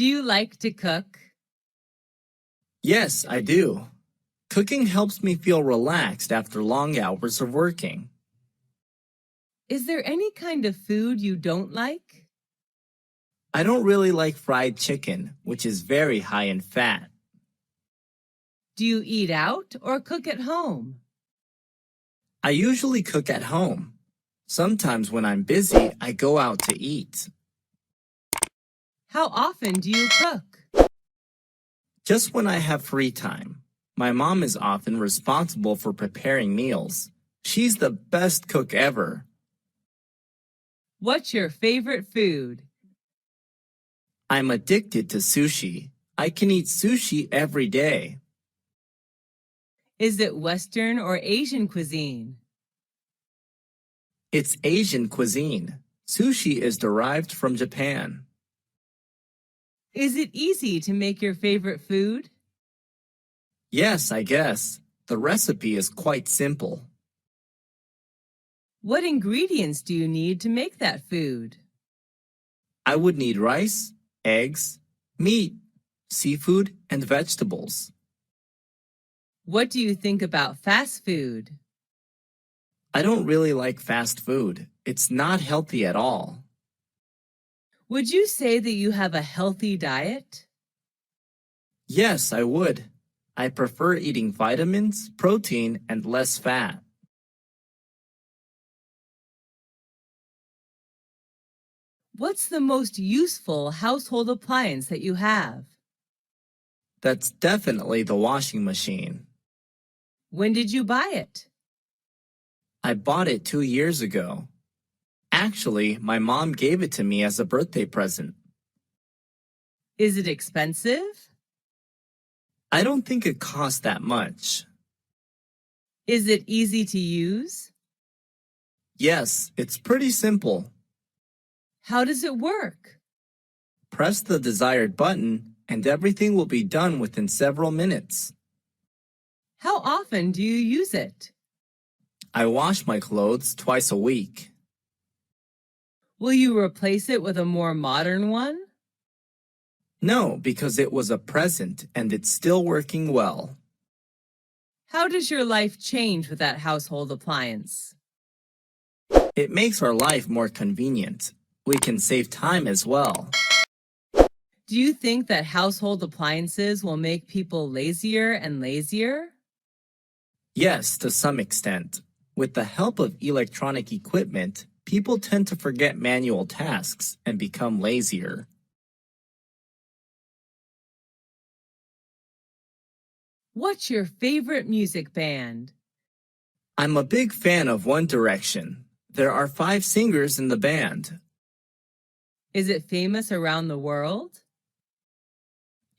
Do you like to cook? Yes, I do. Cooking helps me feel relaxed after long hours of working. Is there any kind of food you don't like? I don't really like fried chicken, which is very high in fat. Do you eat out or cook at home? I usually cook at home. Sometimes when I'm busy, I go out to eat. How often do you cook? Just when I have free time. My mom is often responsible for preparing meals. She's the best cook ever. What's your favorite food? I'm addicted to sushi. I can eat sushi every day. Is it Western or Asian cuisine? It's Asian cuisine. Sushi is derived from Japan. Is it easy to make your favorite food? Yes, I guess. The recipe is quite simple. What ingredients do you need to make that food? I would need rice, eggs, meat, seafood, and vegetables. What do you think about fast food? I don't really like fast food. It's not healthy at all. Would you say that you have a healthy diet? Yes, I would. I prefer eating vitamins, protein, and less fat. What's the most useful household appliance that you have? That's definitely the washing machine. When did you buy it? I bought it 2 years ago. Actually, my mom gave it to me as a birthday present. Is it expensive? I don't think it costs that much. Is it easy to use? Yes, it's pretty simple. How does it work? Press the desired button and everything will be done within several minutes. How often do you use it? I wash my clothes twice a week. Will you replace it with a more modern one? No, because it was a present and it's still working well. How does your life change with that household appliance? It makes our life more convenient. We can save time as well. Do you think that household appliances will make people lazier and lazier? Yes, to some extent. With the help of electronic equipment, people tend to forget manual tasks and become lazier. What's your favorite music band? I'm a big fan of One Direction. There are 5 singers in the band. Is it famous around the world?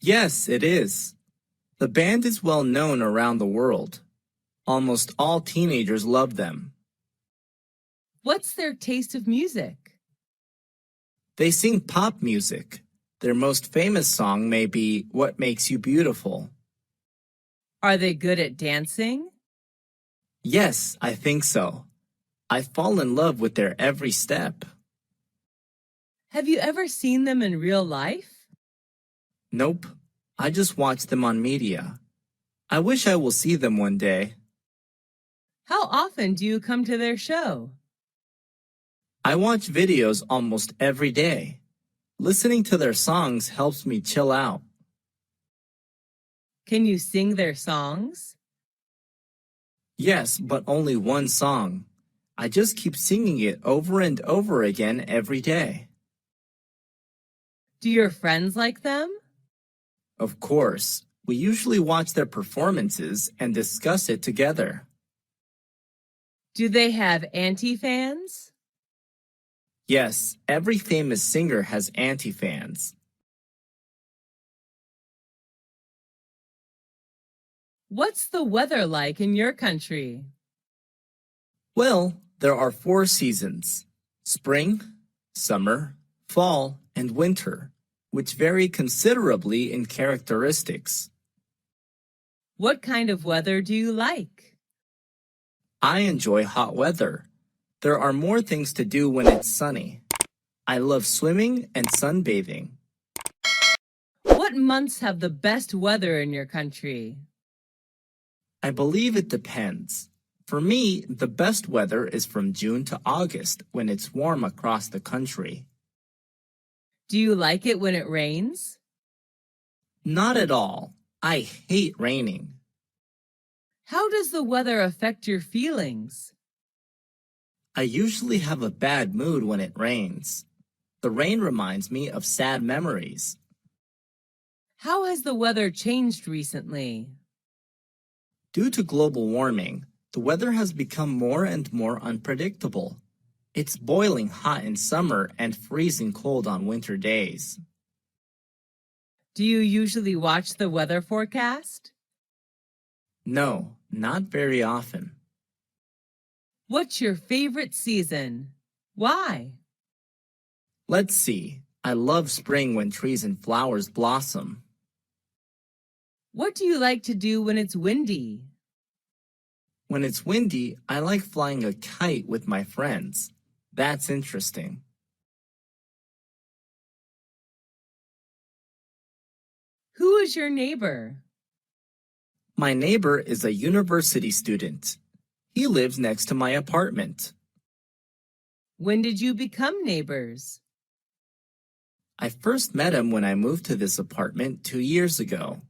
Yes, it is. The band is well known around the world. Almost all teenagers love them. What's their taste of music? They sing pop music. Their most famous song may be What Makes You Beautiful. Are they good at dancing? Yes, I think so. I fall in love with their every step. Have you ever seen them in real life? Nope, I just watch them on media. I wish I will see them one day. How often do you come to their show? I watch videos almost every day. Listening to their songs helps me chill out. Can you sing their songs? Yes, but only one song. I just keep singing it over and over again every day. Do your friends like them? Of course, we usually watch their performances and discuss it together. Do they have anti-fans? Yes, every famous singer has anti-fans. What's the weather like in your country? Well, there are 4 seasons: spring, summer, fall, and winter, which vary considerably in characteristics. What kind of weather do you like? I enjoy hot weather. There are more things to do when it's sunny. I love swimming and sunbathing. What months have the best weather in your country? I believe it depends. For me, the best weather is from June to August when it's warm across the country. Do you like it when it rains? Not at all. I hate raining. How does the weather affect your feelings? I usually have a bad mood when it rains. The rain reminds me of sad memories. How has the weather changed recently? Due to global warming, the weather has become more and more unpredictable. It's boiling hot in summer and freezing cold on winter days. Do you usually watch the weather forecast? No, not very often. What's your favorite season? Why? Let's see. I love spring when trees and flowers blossom. What do you like to do when it's windy? When it's windy, I like flying a kite with my friends. That's interesting. Who is your neighbor? My neighbor is a university student. He lives next to my apartment. When did you become neighbors? I first met him when I moved to this apartment 2 years ago.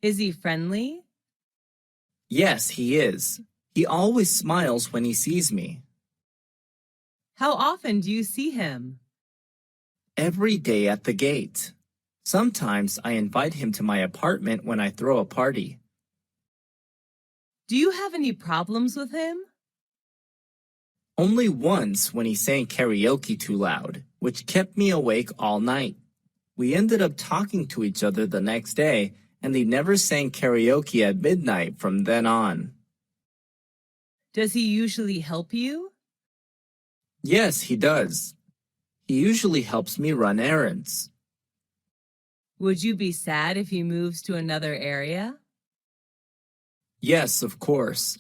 Is he friendly? Yes, he is. He always smiles when he sees me. How often do you see him? Every day at the gate. Sometimes I invite him to my apartment when I throw a party. Do you have any problems with him? Only once when he sang karaoke too loud, which kept me awake all night. We ended up talking to each other the next day, and he never sang karaoke at midnight from then on. Does he usually help you? Yes, he does. He usually helps me run errands. Would you be sad if he moves to another area? Yes, of course.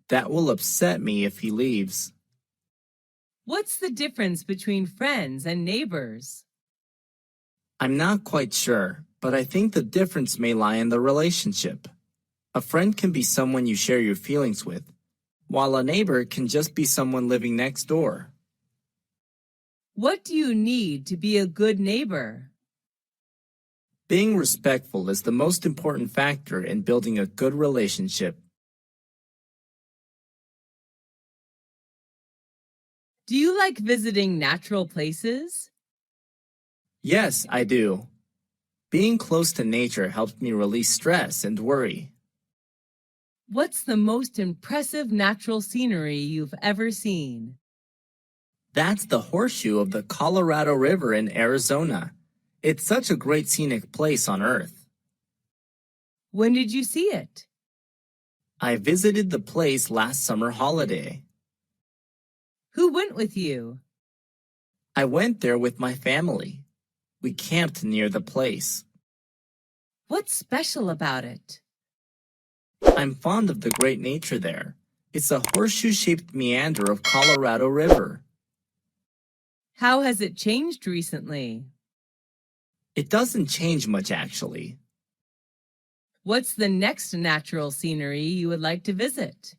That will upset me if he leaves. What's the difference between friends and neighbors? I'm not quite sure, but I think the difference may lie in the relationship. A friend can be someone you share your feelings with, while a neighbor can just be someone living next door. What do you need to be a good neighbor? Being respectful is the most important factor in building a good relationship. Do you like visiting natural places? Yes, I do. Being close to nature helps me release stress and worry. What's the most impressive natural scenery you've ever seen? That's the horseshoe of the Colorado River in Arizona. It's such a great scenic place on Earth. When did you see it? I visited the place last summer holiday. Who went with you? I went there with my family. We camped near the place. What's special about it? I'm fond of the great nature there. It's a horseshoe-shaped meander of Colorado River. How has it changed recently? It doesn't change much, actually. What's the next natural scenery you would like to visit?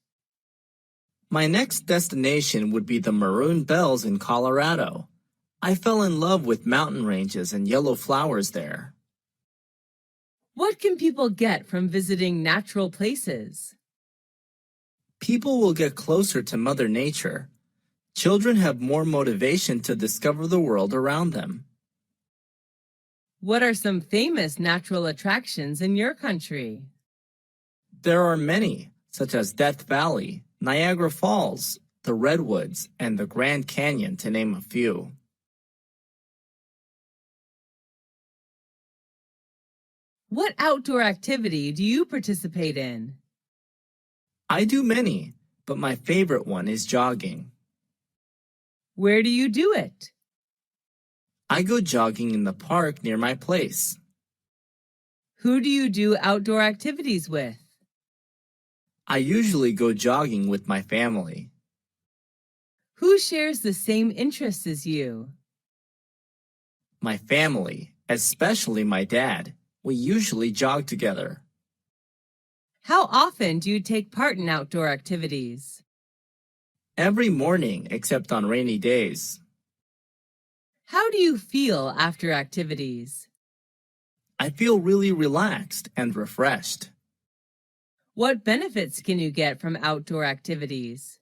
My next destination would be the Maroon Bells in Colorado. I fell in love with mountain ranges and yellow flowers there. What can people get from visiting natural places? People will get closer to Mother Nature. Children have more motivation to discover the world around them. What are some famous natural attractions in your country? There are many, such as Death Valley, Niagara Falls, the Redwoods, and the Grand Canyon, to name a few. What outdoor activity do you participate in? I do many, but my favorite one is jogging. Where do you do it? I go jogging in the park near my place. Who do you do outdoor activities with? I usually go jogging with my family. Who shares the same interests as you? My family. especially my dad. We usually jog together. How often do you take part in outdoor activities? Every morning except on rainy days. How do you feel after activities? I feel really relaxed and refreshed. What benefits can you get from outdoor activities?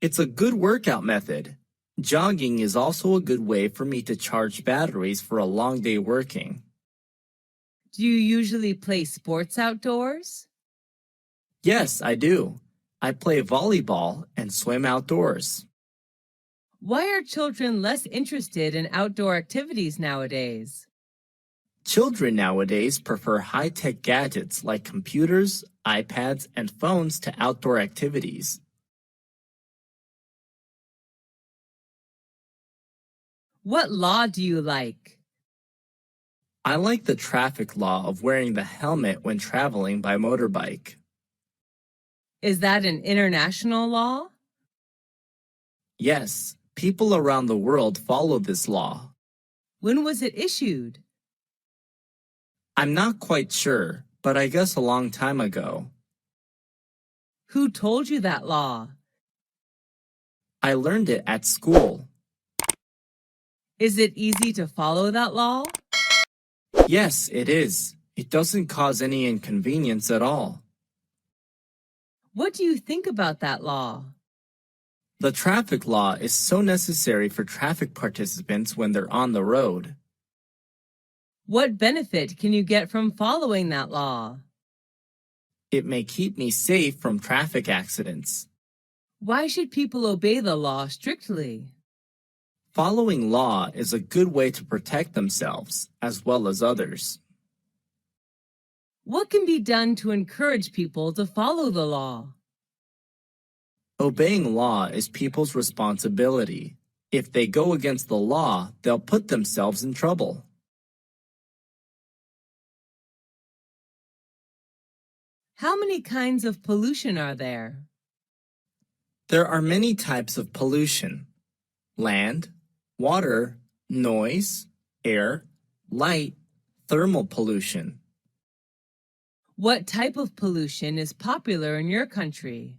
It's a good workout method. Jogging is also a good way for me to charge batteries for a long day working. Do you usually play sports outdoors? Yes, I do. I play volleyball and swim outdoors. Why are children less interested in outdoor activities nowadays? Children nowadays prefer high-tech gadgets like computers, iPads, and phones to outdoor activities. What law do you like? I like the traffic law of wearing the helmet when traveling by motorbike. Is that an international law? Yes, people around the world follow this law. When was it issued? I'm not quite sure, but I guess a long time ago. Who told you that law? I learned it at school. Is it easy to follow that law? Yes, it is. It doesn't cause any inconvenience at all. What do you think about that law? The traffic law is so necessary for traffic participants when they're on the road. What benefit can you get from following that law? It may keep me safe from traffic accidents. Why should people obey the law strictly? Following law is a good way to protect themselves as well as others. What can be done to encourage people to follow the law? Obeying law is people's responsibility. If they go against the law, they'll put themselves in trouble. How many kinds of pollution are there? There are many types of pollution: land, water, noise, air, light, thermal pollution. What type of pollution is popular in your country?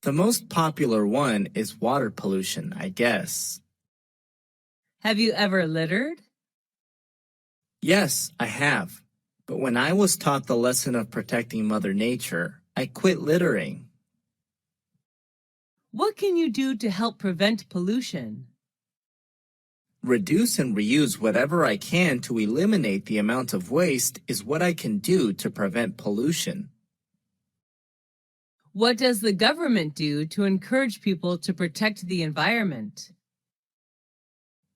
The most popular one is water pollution, I guess. Have you ever littered? Yes, I have. But when I was taught the lesson of protecting Mother Nature, I quit littering. What can you do to help prevent pollution? Reduce and reuse whatever I can to eliminate the amount of waste is what I can do to prevent pollution. What does the government do to encourage people to protect the environment?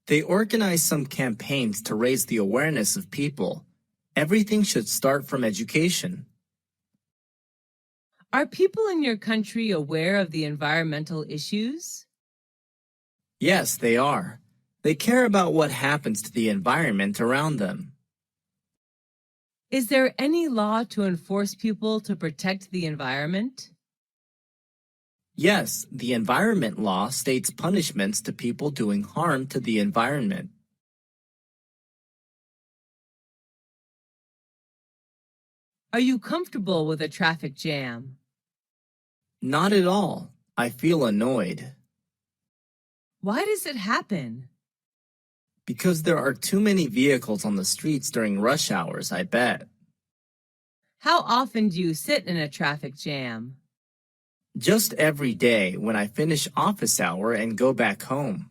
They organize some campaigns to raise the awareness of people. Everything should start from education. Are people in your country aware of the environmental issues? Yes, they are. They care about what happens to the environment around them. Is there any law to enforce people to protect the environment? Yes, the environment law states punishments to people doing harm to the environment. Are you comfortable with a traffic jam? Not at all. I feel annoyed. Why does it happen? Because there are too many vehicles on the streets during rush hours, I bet. How often do you sit in a traffic jam? Just every day when I finish office hour and go back home.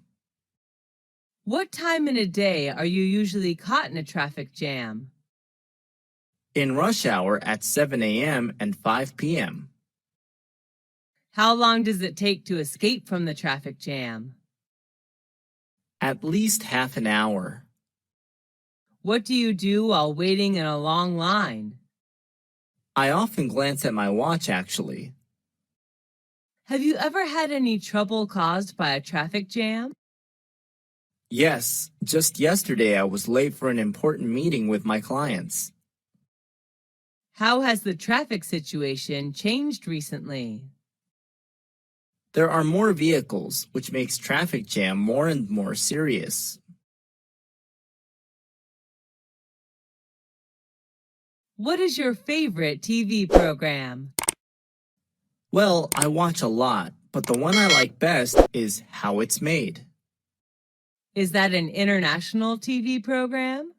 What time in a day are you usually caught in a traffic jam? In rush hour at 7 a.m. and 5 p.m. How long does it take to escape from the traffic jam? At least half an hour. What do you do while waiting in a long line? I often glance at my watch, actually. Have you ever had any trouble caused by a traffic jam? Yes, just yesterday I was late for an important meeting with my clients. How has the traffic situation changed recently? There are more vehicles, which makes traffic jam more and more serious. What is your favorite TV program? Well, I watch a lot, but the one I like best is How It's Made. Is that an international TV program?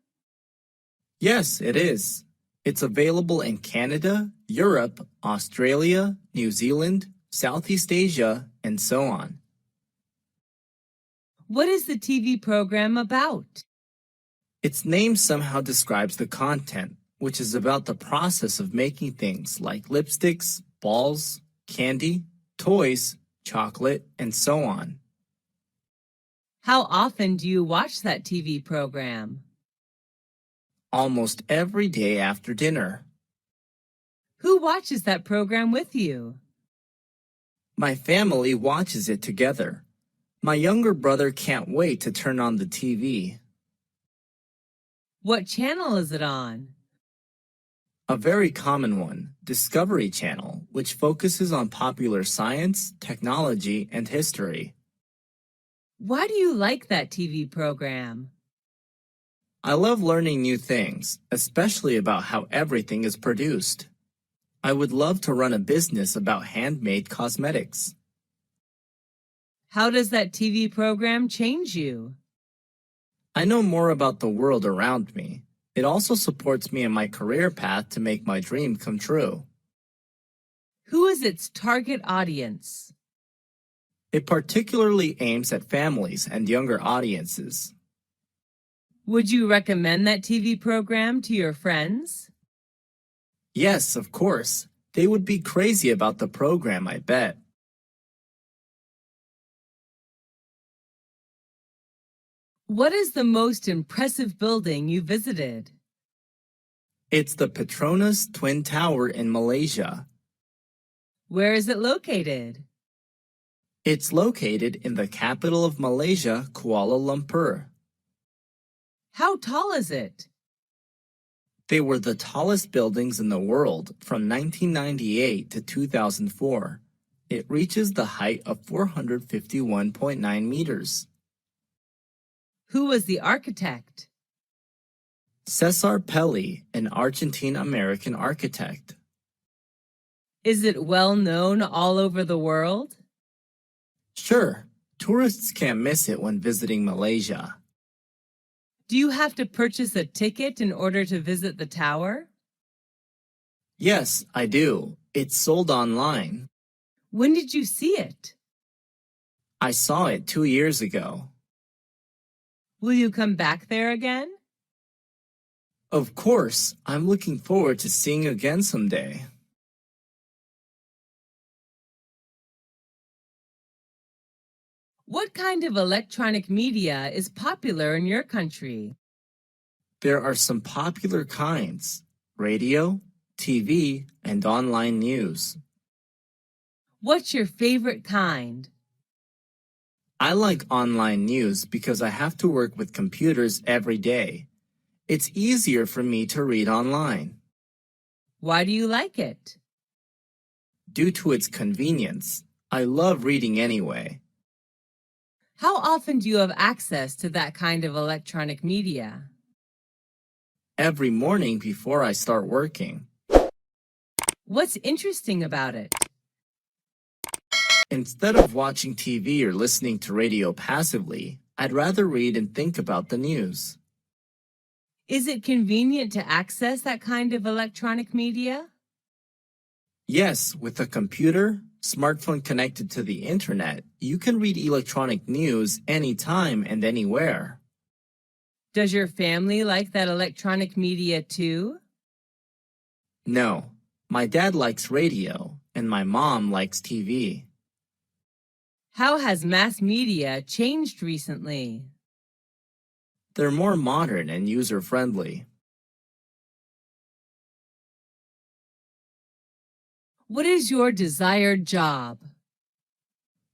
Yes, it is. It's available in Canada, Europe, Australia, New Zealand, Southeast Asia, and so on. What is the TV program about? Its name somehow describes the content, which is about the process of making things like lipsticks, balls, candy, toys, chocolate, and so on. How often do you watch that TV program? Almost every day after dinner. Who watches that program with you? My family watches it together. My younger brother can't wait to turn on the TV. What channel is it on? A very common one, Discovery Channel, which focuses on popular science, technology, and history. Why do you like that TV program? I love learning new things, especially about how everything is produced. I would love to run a business about handmade cosmetics. How does that TV program change you? I know more about the world around me. It also supports me in my career path to make my dream come true. Who is its target audience? It particularly aims at families and younger audiences. Would you recommend that TV program to your friends? Yes, of course. They would be crazy about the program, I bet. What is the most impressive building you visited? It's the Patronus Twin Tower in Malaysia. Where is it located? It's located in the capital of Malaysia, Kuala Lumpur. How tall is it? They were the tallest buildings in the world from 1998 to 2004. It reaches the height of 451.9 meters. Who was the architect? Cesar Pelli, an Argentine-American architect. Is it well known all over the world? Sure, tourists can't miss it when visiting Malaysia. Do you have to purchase a ticket in order to visit the tower? Yes, I do. It's sold online. When did you see it? I saw it 2 years ago. Will you come back there again? Of course, I'm looking forward to seeing you again someday. What kind of electronic media is popular in your country? There are some popular kinds: radio, TV, and online news. What's your favorite kind? I like online news because I have to work with computers every day. It's easier for me to read online. Why do you like it? Due to its convenience, I love reading anyway. How often do you have access to that kind of electronic media? Every morning before I start working. What's interesting about it? Instead of watching TV or listening to radio passively, I'd rather read and think about the news. Is it convenient to access that kind of electronic media? Yes, with a computer, smartphone connected to the internet, you can read electronic news anytime and anywhere. Does your family like that electronic media too? No, my dad likes radio and my mom likes TV. How has mass media changed recently? They're more modern and user-friendly. What is your desired job?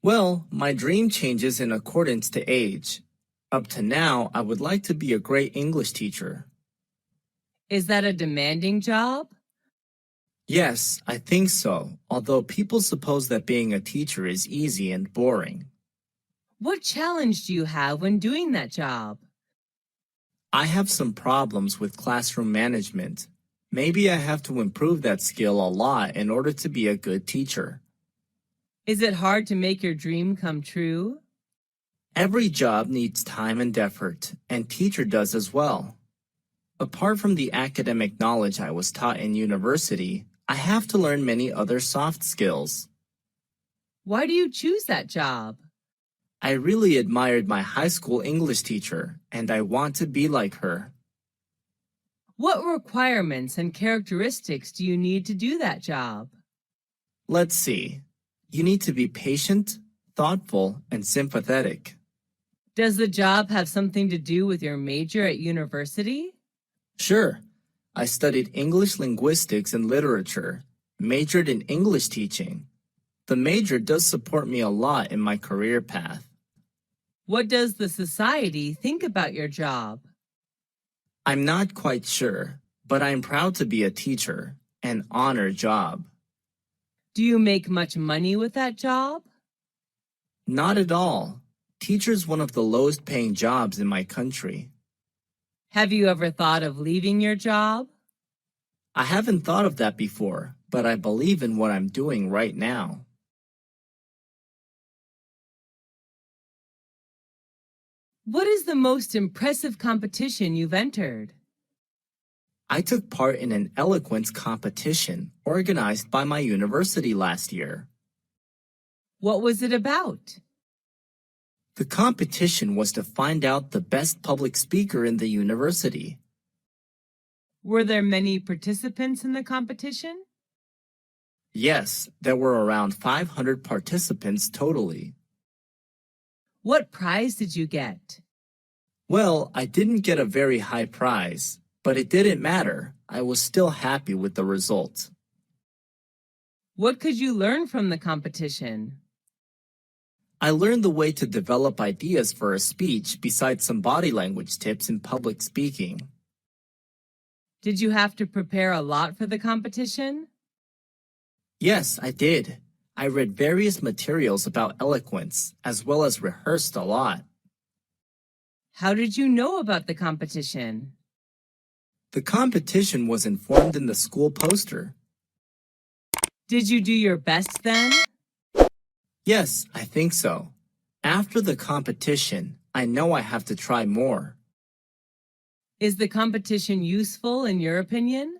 Well, my dream changes in accordance to age. Up to now, I would like to be a great English teacher. Is that a demanding job? Yes, I think so, although people suppose that being a teacher is easy and boring. What challenge do you have when doing that job? I have some problems with classroom management. Maybe I have to improve that skill a lot in order to be a good teacher. Is it hard to make your dream come true? Every job needs time and effort, and teacher does as well. Apart from the academic knowledge I was taught in university, I have to learn many other soft skills. Why do you choose that job? I really admired my high school English teacher, and I want to be like her. What requirements and characteristics do you need to do that job? Let's see. You need to be patient, thoughtful, and sympathetic. Does the job have something to do with your major at university? Sure, I studied English linguistics and literature, majored in English teaching. The major does support me a lot in my career path. What does the society think about your job? I'm not quite sure, but I'm proud to be a teacher, an honor job. Do you make much money with that job? Not at all. Teacher's one of the lowest paying jobs in my country. Have you ever thought of leaving your job? I haven't thought of that before, but I believe in what I'm doing right now. What is the most impressive competition you've entered? I took part in an eloquence competition organized by my university last year. What was it about? The competition was to find out the best public speaker in the university. Were there many participants in the competition? Yes, there were around 500 participants totally. What prize did you get? Well, I didn't get a very high prize, but it didn't matter. I was still happy with the result. What could you learn from the competition? I learned the way to develop ideas for a speech besides some body language tips in public speaking. Did you have to prepare a lot for the competition? Yes, I did. I read various materials about eloquence, as well as rehearsed a lot. How did you know about the competition? The competition was informed in the school poster. Did you do your best then? Yes, I think so. After the competition, I know I have to try more. Is the competition useful in your opinion?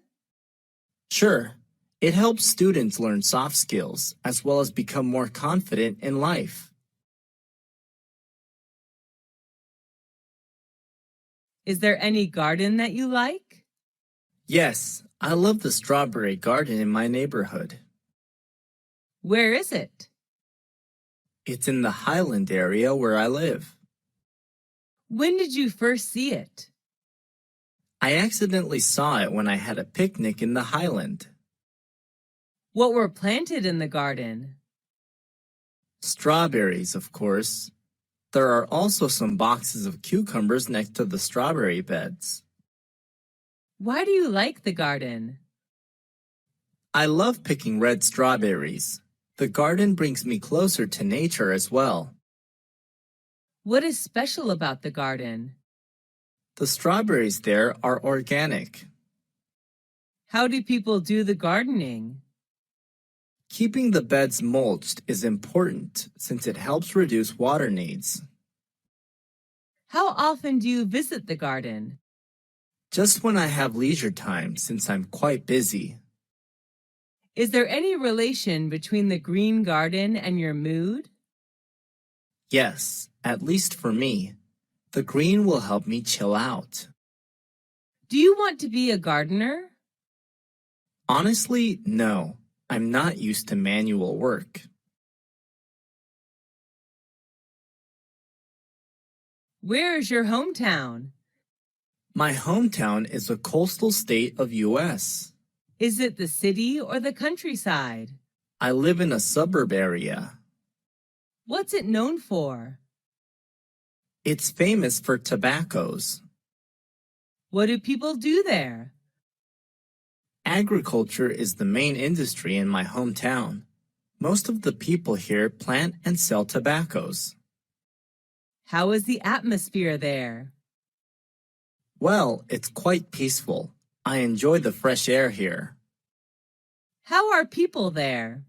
Sure, it helps students learn soft skills as well as become more confident in life. Is there any garden that you like? Yes, I love the strawberry garden in my neighborhood. Where is it? It's in the Highland area where I live. When did you first see it? I accidentally saw it when I had a picnic in the Highland. What were planted in the garden? Strawberries, of course. There are also some boxes of cucumbers next to the strawberry beds. Why do you like the garden? I love picking red strawberries. The garden brings me closer to nature as well. What is special about the garden? The strawberries there are organic. How do people do the gardening? Keeping the beds mulched is important since it helps reduce water needs. How often do you visit the garden? Just when I have leisure time since I'm quite busy. Is there any relation between the green garden and your mood? Yes, at least for me. The green will help me chill out. Do you want to be a gardener? Honestly, no. I'm not used to manual work. Where is your hometown? My hometown is a coastal state of U.S. Is it the city or the countryside? I live in a suburb area. What's it known for? It's famous for tobaccos. What do people do there? Agriculture is the main industry in my hometown. Most of the people here plant and sell tobaccos. How is the atmosphere there? Well, it's quite peaceful. I enjoy the fresh air here. How are people there?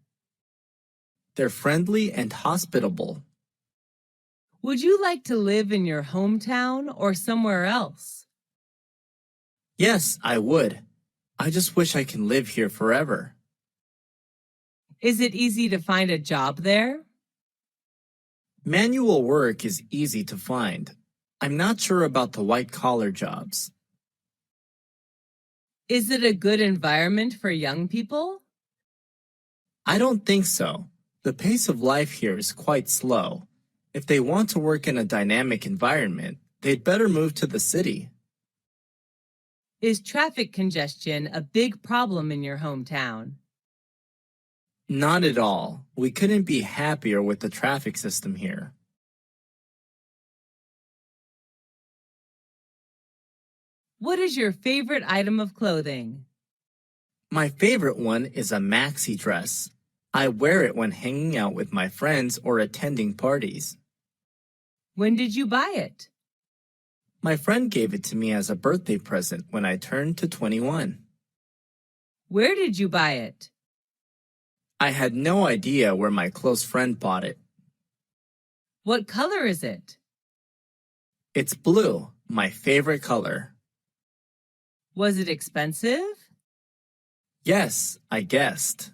They're friendly and hospitable. Would you like to live in your hometown or somewhere else? Yes, I would. I just wish I can live here forever. Is it easy to find a job there? Manual work is easy to find. I'm not sure about the white-collar jobs. Is it a good environment for young people? I don't think so. The pace of life here is quite slow. If they want to work in a dynamic environment, they'd better move to the city. Is traffic congestion a big problem in your hometown? Not at all. We couldn't be happier with the traffic system here. What is your favorite item of clothing? My favorite one is a maxi dress. I wear it when hanging out with my friends or attending parties. When did you buy it? My friend gave it to me as a birthday present when I turned to 21. Where did you buy it? I had no idea where my close friend bought it. What color is it? It's blue, my favorite color. Was it expensive? Yes, I guessed.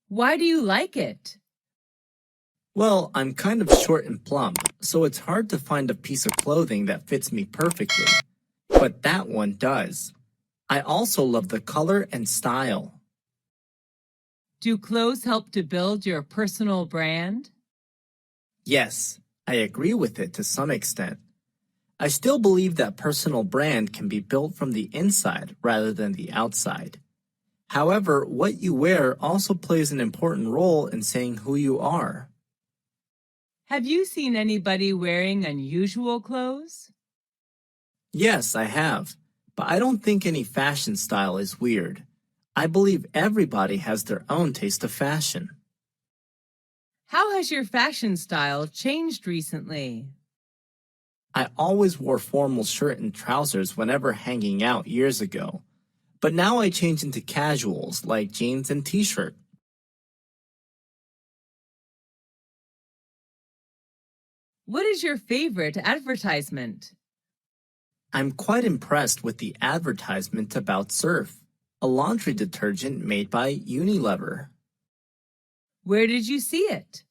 Why do you like it? Well, I'm kind of short and plump, so it's hard to find a piece of clothing that fits me perfectly. But that one does. I also love the color and style. Do clothes help to build your personal brand? Yes, I agree with it to some extent. I still believe that personal brand can be built from the inside rather than the outside. However, what you wear also plays an important role in saying who you are. Have you seen anybody wearing unusual clothes? Yes, I have, but I don't think any fashion style is weird. I believe everybody has their own taste of fashion. How has your fashion style changed recently? I always wore formal shirt and trousers whenever hanging out years ago, but now I change into casuals like jeans and t-shirt. What is your favorite advertisement? I'm quite impressed with the advertisement about Surf, a laundry detergent made by Unilever. Where did you see it?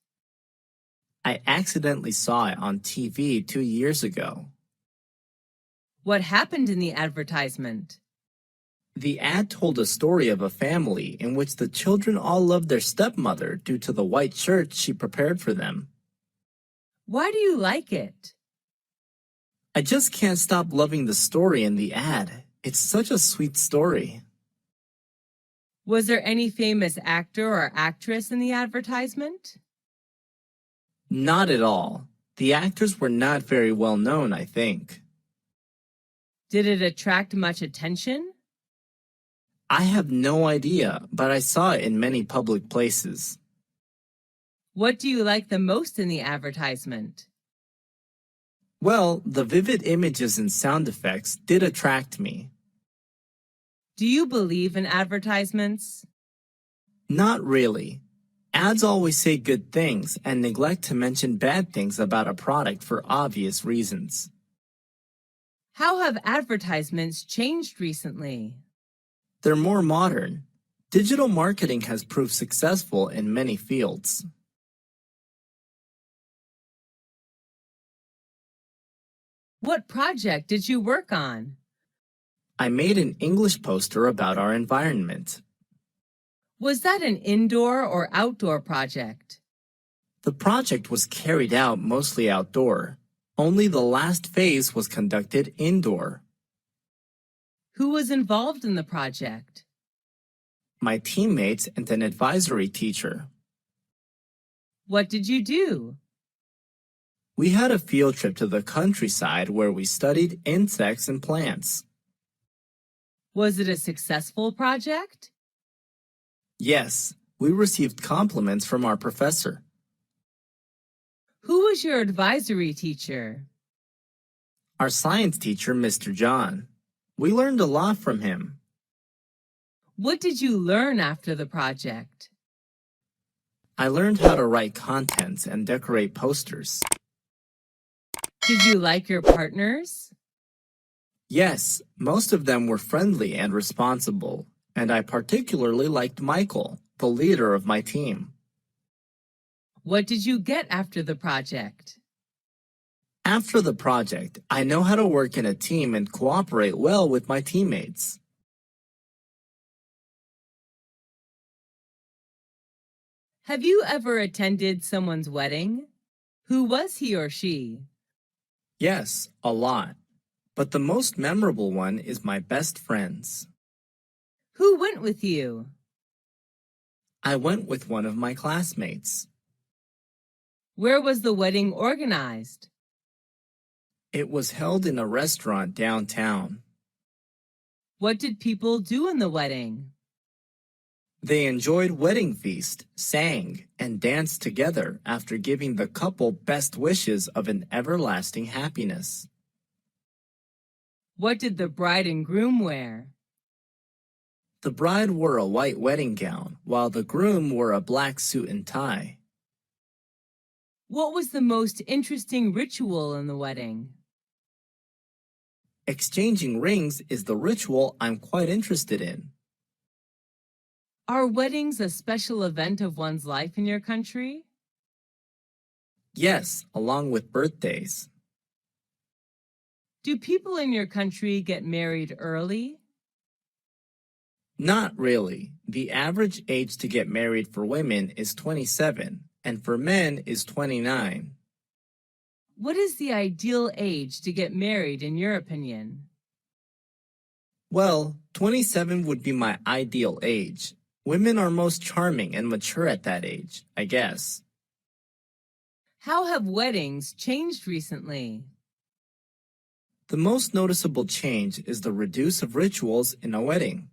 I accidentally saw it on TV 2 years ago. What happened in the advertisement? The ad told a story of a family in which the children all loved their stepmother due to the white shirt she prepared for them. Why do you like it? I just can't stop loving the story in the ad. It's such a sweet story. Was there any famous actor or actress in the advertisement? Not at all. The actors were not very well known, I think. Did it attract much attention? I have no idea, but I saw it in many public places. What do you like the most in the advertisement? Well, the vivid images and sound effects did attract me. Do you believe in advertisements? Not really. Ads always say good things and neglect to mention bad things about a product for obvious reasons. How have advertisements changed recently? They're more modern. Digital marketing has proved successful in many fields. What project did you work on? I made an English poster about our environment. Was that an indoor or outdoor project? The project was carried out mostly outdoor. Only the last phase was conducted indoor. Who was involved in the project? My teammates and an advisory teacher. What did you do? We had a field trip to the countryside where we studied insects and plants. Was it a successful project? Yes, we received compliments from our professor. Who was your advisory teacher? Our science teacher, Mr. John. We learned a lot from him. What did you learn after the project? I learned how to write contents and decorate posters. Did you like your partners? Yes, most of them were friendly and responsible, and I particularly liked Michael, the leader of my team. What did you get after the project? After the project, I know how to work in a team and cooperate well with my teammates. Have you ever attended someone's wedding? Who was he or she? Yes, a lot. But the most memorable one is my best friend's. Who went with you? I went with one of my classmates. Where was the wedding organized? It was held in a restaurant downtown. What did people do in the wedding? They enjoyed wedding feast, sang, and danced together after giving the couple best wishes of an everlasting happiness. What did the bride and groom wear? The bride wore a white wedding gown, while the groom wore a black suit and tie. What was the most interesting ritual in the wedding? Exchanging rings is the ritual I'm quite interested in. Are weddings a special event of one's life in your country? Yes, along with birthdays. Do people in your country get married early? Not really. The average age to get married for women is 27, and for men is 29. What is the ideal age to get married in your opinion? Well, 27 would be my ideal age. Women are most charming and mature at that age, I guess. How have weddings changed recently? The most noticeable change is the reduce of rituals in a wedding.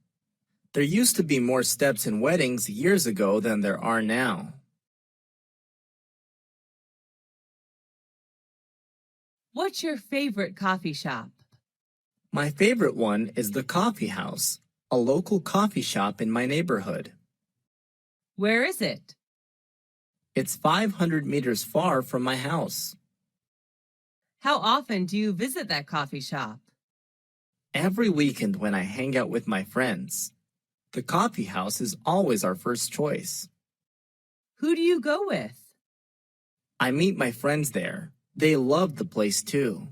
There used to be more steps in weddings years ago than there are now. What's your favorite coffee shop? My favorite one is the Coffee House, a local coffee shop in my neighborhood. Where is it? It's 500 meters far from my house. How often do you visit that coffee shop? Every weekend when I hang out with my friends. The coffee house is always our first choice. Who do you go with? I meet my friends there. They love the place too.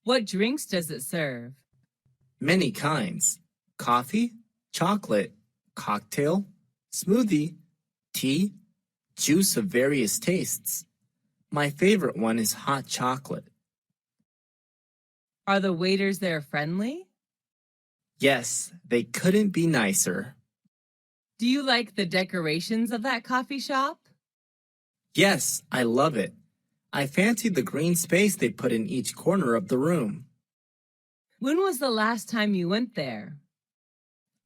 What drinks does it serve? Many kinds. Coffee, chocolate, cocktail, smoothie, tea, juice of various tastes. My favorite one is hot chocolate. Are the waiters there friendly? Yes, they couldn't be nicer. Do you like the decorations of that coffee shop? Yes, I love it. I fancy the green space they put in each corner of the room. When was the last time you went there?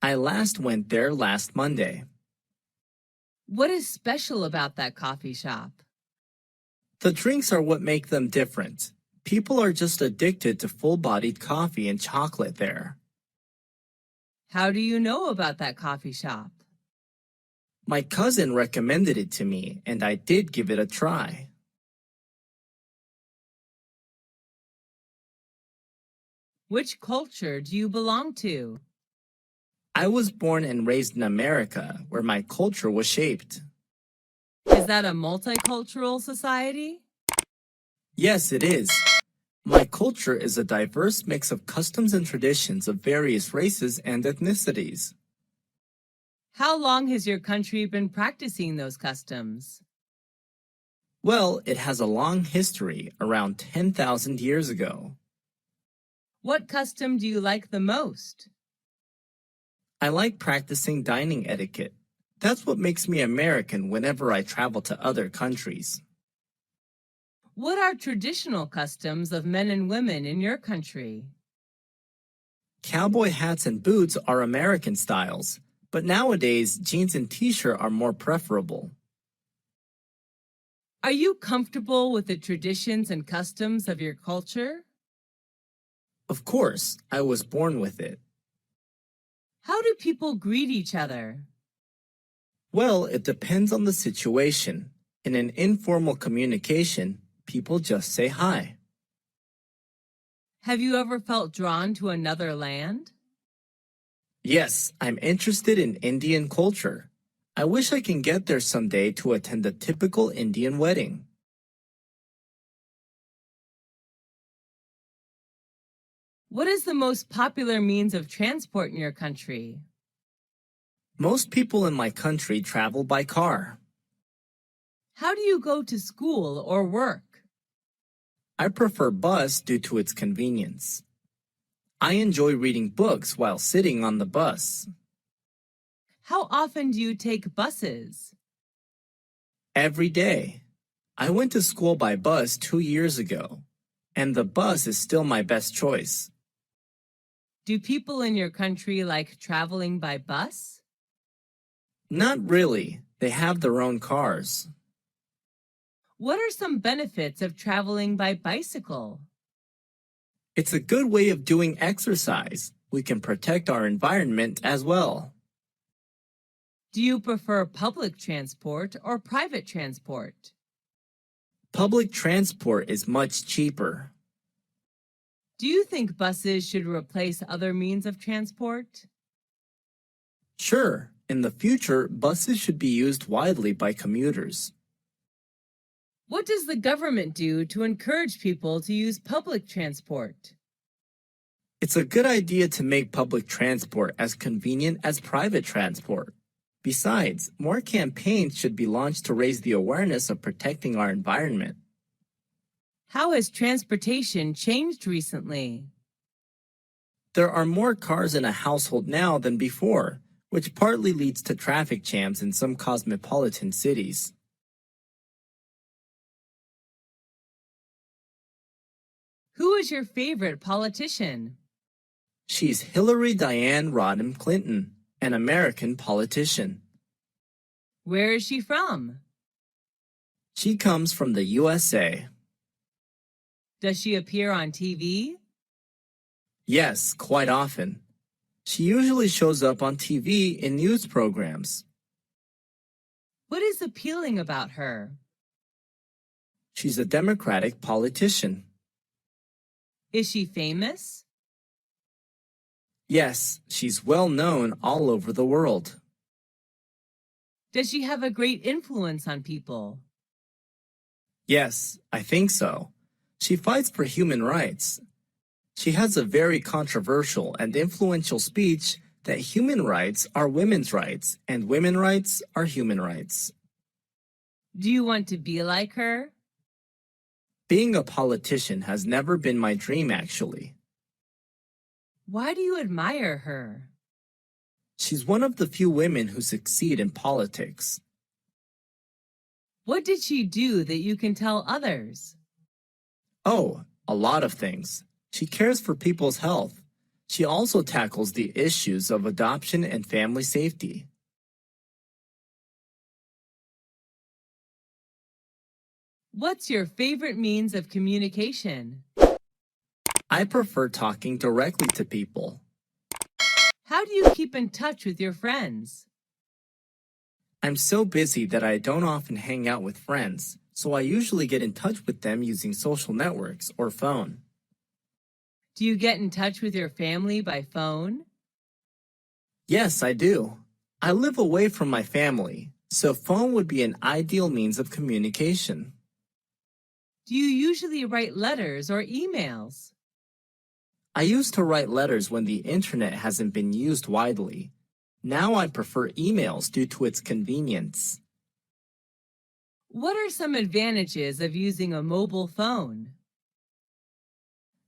I last went there last Monday. What is special about that coffee shop? The drinks are what make them different. People are just addicted to full-bodied coffee and chocolate there. How do you know about that coffee shop? My cousin recommended it to me, and I did give it a try. Which culture do you belong to? I was born and raised in America, where my culture was shaped. Is that a multicultural society? Yes, it is. My culture is a diverse mix of customs and traditions of various races and ethnicities. How long has your country been practicing those customs? Well, it has a long history, around 10,000 years ago. What custom do you like the most? I like practicing dining etiquette. That's what makes me American whenever I travel to other countries. What are traditional customs of men and women in your country? Cowboy hats and boots are American styles, but nowadays jeans and t-shirt are more preferable. Are you comfortable with the traditions and customs of your culture? Of course, I was born with it. How do people greet each other? Well, it depends on the situation. In an informal communication, people just say hi. Have you ever felt drawn to another land? Yes, I'm interested in Indian culture. I wish I can get there someday to attend a typical Indian wedding. What is the most popular means of transport in your country? Most people in my country travel by car. How do you go to school or work? I prefer bus due to its convenience. I enjoy reading books while sitting on the bus. How often do you take buses? Every day. I went to school by bus 2 years ago, and the bus is still my best choice. Do people in your country like traveling by bus? Not really. They have their own cars. What are some benefits of traveling by bicycle? It's a good way of doing exercise. We can protect our environment as well. Do you prefer public transport or private transport? Public transport is much cheaper. Do you think buses should replace other means of transport? Sure, in the future, buses should be used widely by commuters. What does the government do to encourage people to use public transport? It's a good idea to make public transport as convenient as private transport. Besides, more campaigns should be launched to raise the awareness of protecting our environment. How has transportation changed recently? There are more cars in a household now than before, which partly leads to traffic jams in some cosmopolitan cities. Who is your favorite politician? She's Hilary Diane Rodham Clinton, an American politician. Where is she from? She comes from the USA. Does she appear on TV? Yes, quite often. She usually shows up on TV in news programs. What is appealing about her? She's a Democratic politician. Is she famous? Yes, she's well known all over the world. Does she have a great influence on people? Yes, I think so. She fights for human rights. She has a very controversial and influential speech that human rights are women's rights and women's rights are human rights. Do you want to be like her? Being a politician has never been my dream, actually. Why do you admire her? She's one of the few women who succeed in politics. What did she do that you can tell others? Oh, a lot of things. She cares for people's health. She also tackles the issues of adoption and family safety. What's your favorite means of communication? I prefer talking directly to people. How do you keep in touch with your friends? I'm so busy that I don't often hang out with friends, so I usually get in touch with them using social networks or phone. Do you get in touch with your family by phone? Yes, I do. I live away from my family, so phone would be an ideal means of communication. Do you usually write letters or emails? I used to write letters when the internet hasn't been used widely. Now I prefer emails due to its convenience. What are some advantages of using a mobile phone?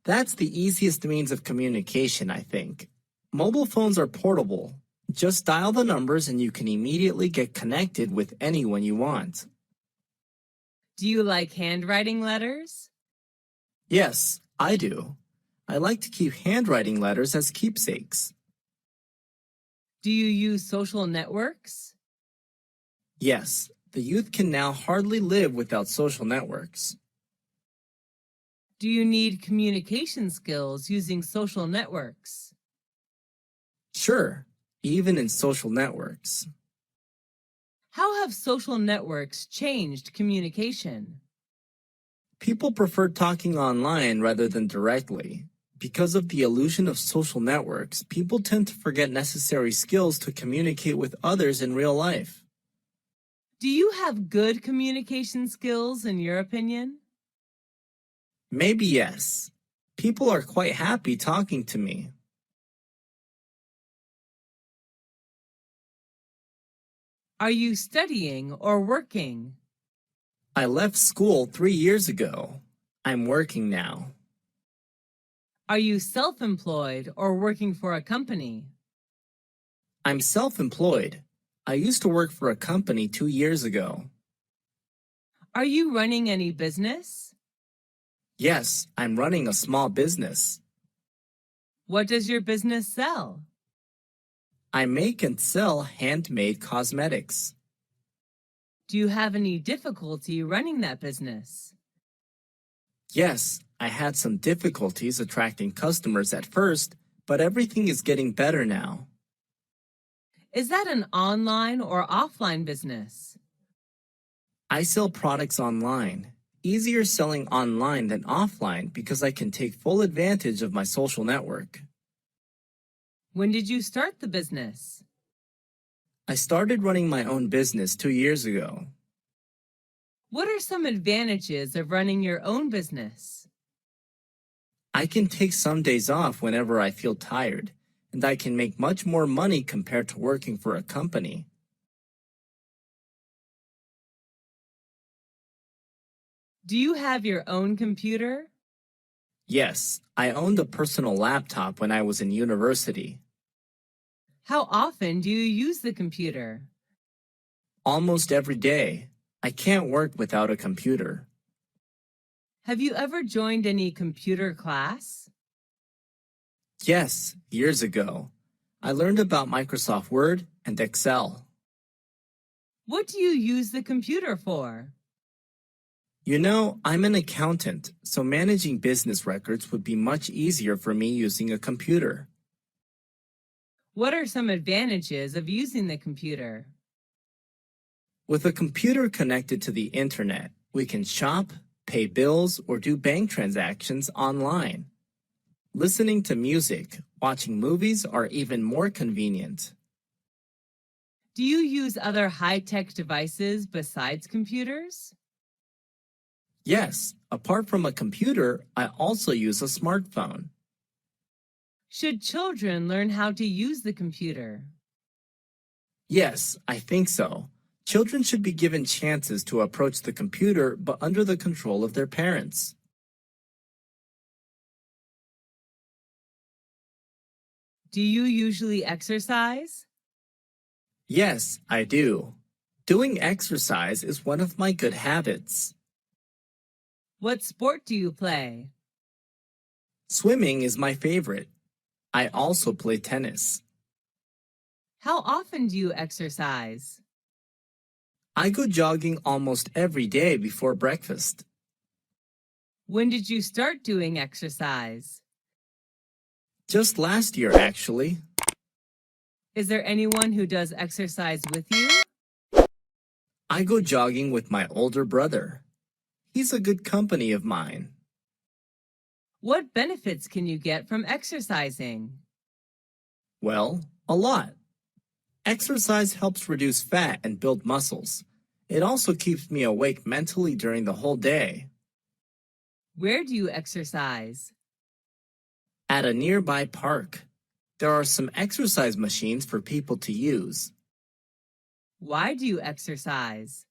That's the easiest means of communication, I think. Mobile phones are portable. Just dial the numbers and you can immediately get connected with anyone you want. Do you like handwriting letters? Yes, I do. I like to keep handwriting letters as keepsakes. Do you use social networks? Yes, the youth can now hardly live without social networks. Do you need communication skills using social networks? Sure, even in social networks. How have social networks changed communication? People prefer talking online rather than directly. Because of the illusion of social networks, people tend to forget necessary skills to communicate with others in real life. Do you have good communication skills in your opinion? Maybe yes. People are quite happy talking to me. Are you studying or working? I left school 3 years ago. I'm working now. Are you self-employed or working for a company? I'm self-employed. I used to work for a company 2 years ago. Are you running any business? Yes, I'm running a small business. What does your business sell? I make and sell handmade cosmetics. Do you have any difficulty running that business? Yes, I had some difficulties attracting customers at first, but everything is getting better now. Is that an online or offline business? I sell products online. Easier selling online than offline because I can take full advantage of my social network. When did you start the business? I started running my own business 2 years ago. What are some advantages of running your own business? I can take some days off whenever I feel tired, and I can make much more money compared to working for a company. Do you have your own computer? Yes, I owned a personal laptop when I was in university. How often do you use the computer? Almost every day. I can't work without a computer. Have you ever joined any computer class? Yes, years ago. I learned about Microsoft Word and Excel. What do you use the computer for? You know, I'm an accountant, so managing business records would be much easier for me using a computer. What are some advantages of using the computer? With a computer connected to the internet, we can shop, pay bills, or do bank transactions online. Listening to music, watching movies are even more convenient. Do you use other high-tech devices besides computers? Yes, apart from a computer, I also use a smartphone. Should children learn how to use the computer? Yes, I think so. Children should be given chances to approach the computer, but under the control of their parents. Do you usually exercise? Yes, I do. Doing exercise is one of my good habits. What sport do you play? Swimming is my favorite. I also play tennis. How often do you exercise? I go jogging almost every day before breakfast. When did you start doing exercise? Just last year, actually. Is there anyone who does exercise with you? I go jogging with my older brother. He's a good company of mine. What benefits can you get from exercising? Well, a lot. Exercise helps reduce fat and build muscles. It also keeps me awake mentally during the whole day. Where do you exercise? At a nearby park, there are some exercise machines for people to use. Why do you exercise?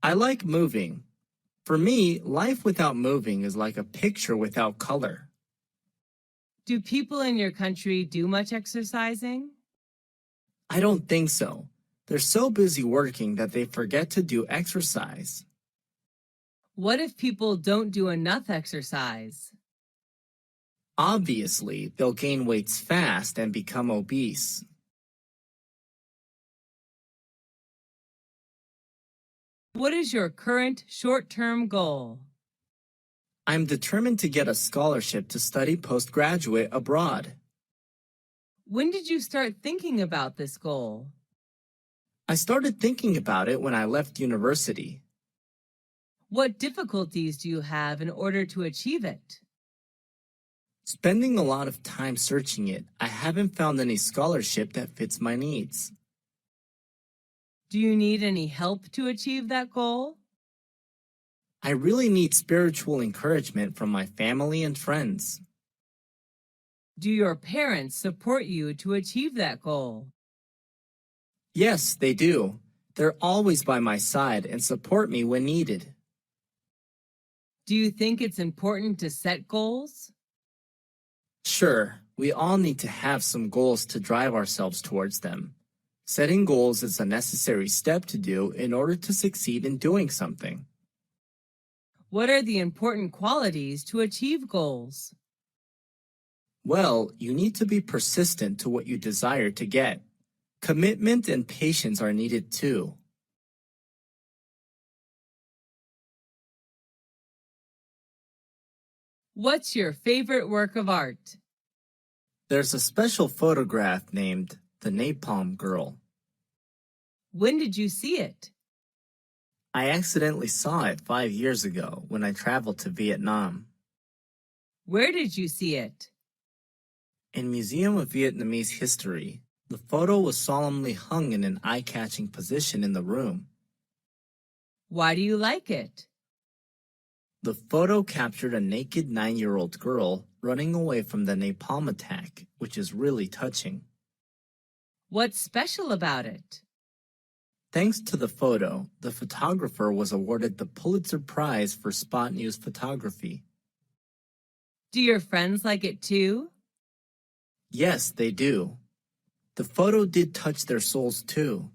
I like moving. For me, life without moving is like a picture without color. Do people in your country do much exercising? I don't think so. They're so busy working that they forget to do exercise. What if people don't do enough exercise? Obviously, they'll gain weights fast and become obese. What is your current short-term goal? I'm determined to get a scholarship to study postgraduate abroad. When did you start thinking about this goal? I started thinking about it when I left university. What difficulties do you have in order to achieve it? Spending a lot of time searching it, I haven't found any scholarship that fits my needs. Do you need any help to achieve that goal? I really need spiritual encouragement from my family and friends. Do your parents support you to achieve that goal? Yes, they do. They're always by my side and support me when needed. Do you think it's important to set goals? Sure, we all need to have some goals to drive ourselves towards them. Setting goals is a necessary step to do in order to succeed in doing something. What are the important qualities to achieve goals? Well, you need to be persistent to what you desire to get. Commitment and patience are needed too. What's your favorite work of art? There's a special photograph named The Napalm Girl. When did you see it? I accidentally saw it 5 years ago when I traveled to Vietnam. Where did you see it? In Museum of Vietnamese History, the photo was solemnly hung in an eye-catching position in the room. Why do you like it? The photo captured a naked 9-year-old girl running away from the napalm attack, which is really touching. What's special about it? Thanks to the photo, the photographer was awarded the Pulitzer Prize for spot news photography. Do your friends like it too? Yes, they do. The photo did touch their souls too.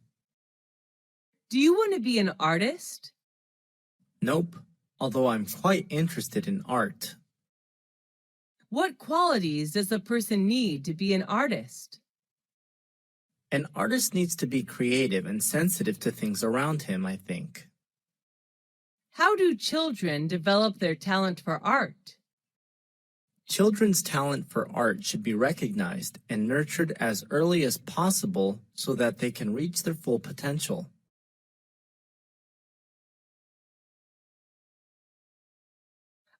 Do you want to be an artist? Nope, although I'm quite interested in art. What qualities does a person need to be an artist? An artist needs to be creative and sensitive to things around him, I think. How do children develop their talent for art? Children's talent for art should be recognized and nurtured as early as possible so that they can reach their full potential.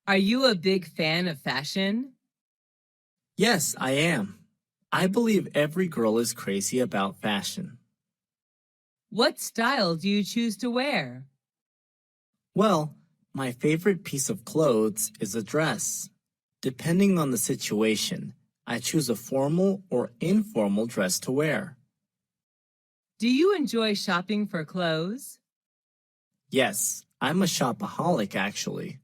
Are you a big fan of fashion? Yes, I am. I believe every girl is crazy about fashion. What style do you choose to wear? Well, my favorite piece of clothes is a dress. Depending on the situation, I choose a formal or informal dress to wear. Do you enjoy shopping for clothes? Yes, I'm a shopaholic actually.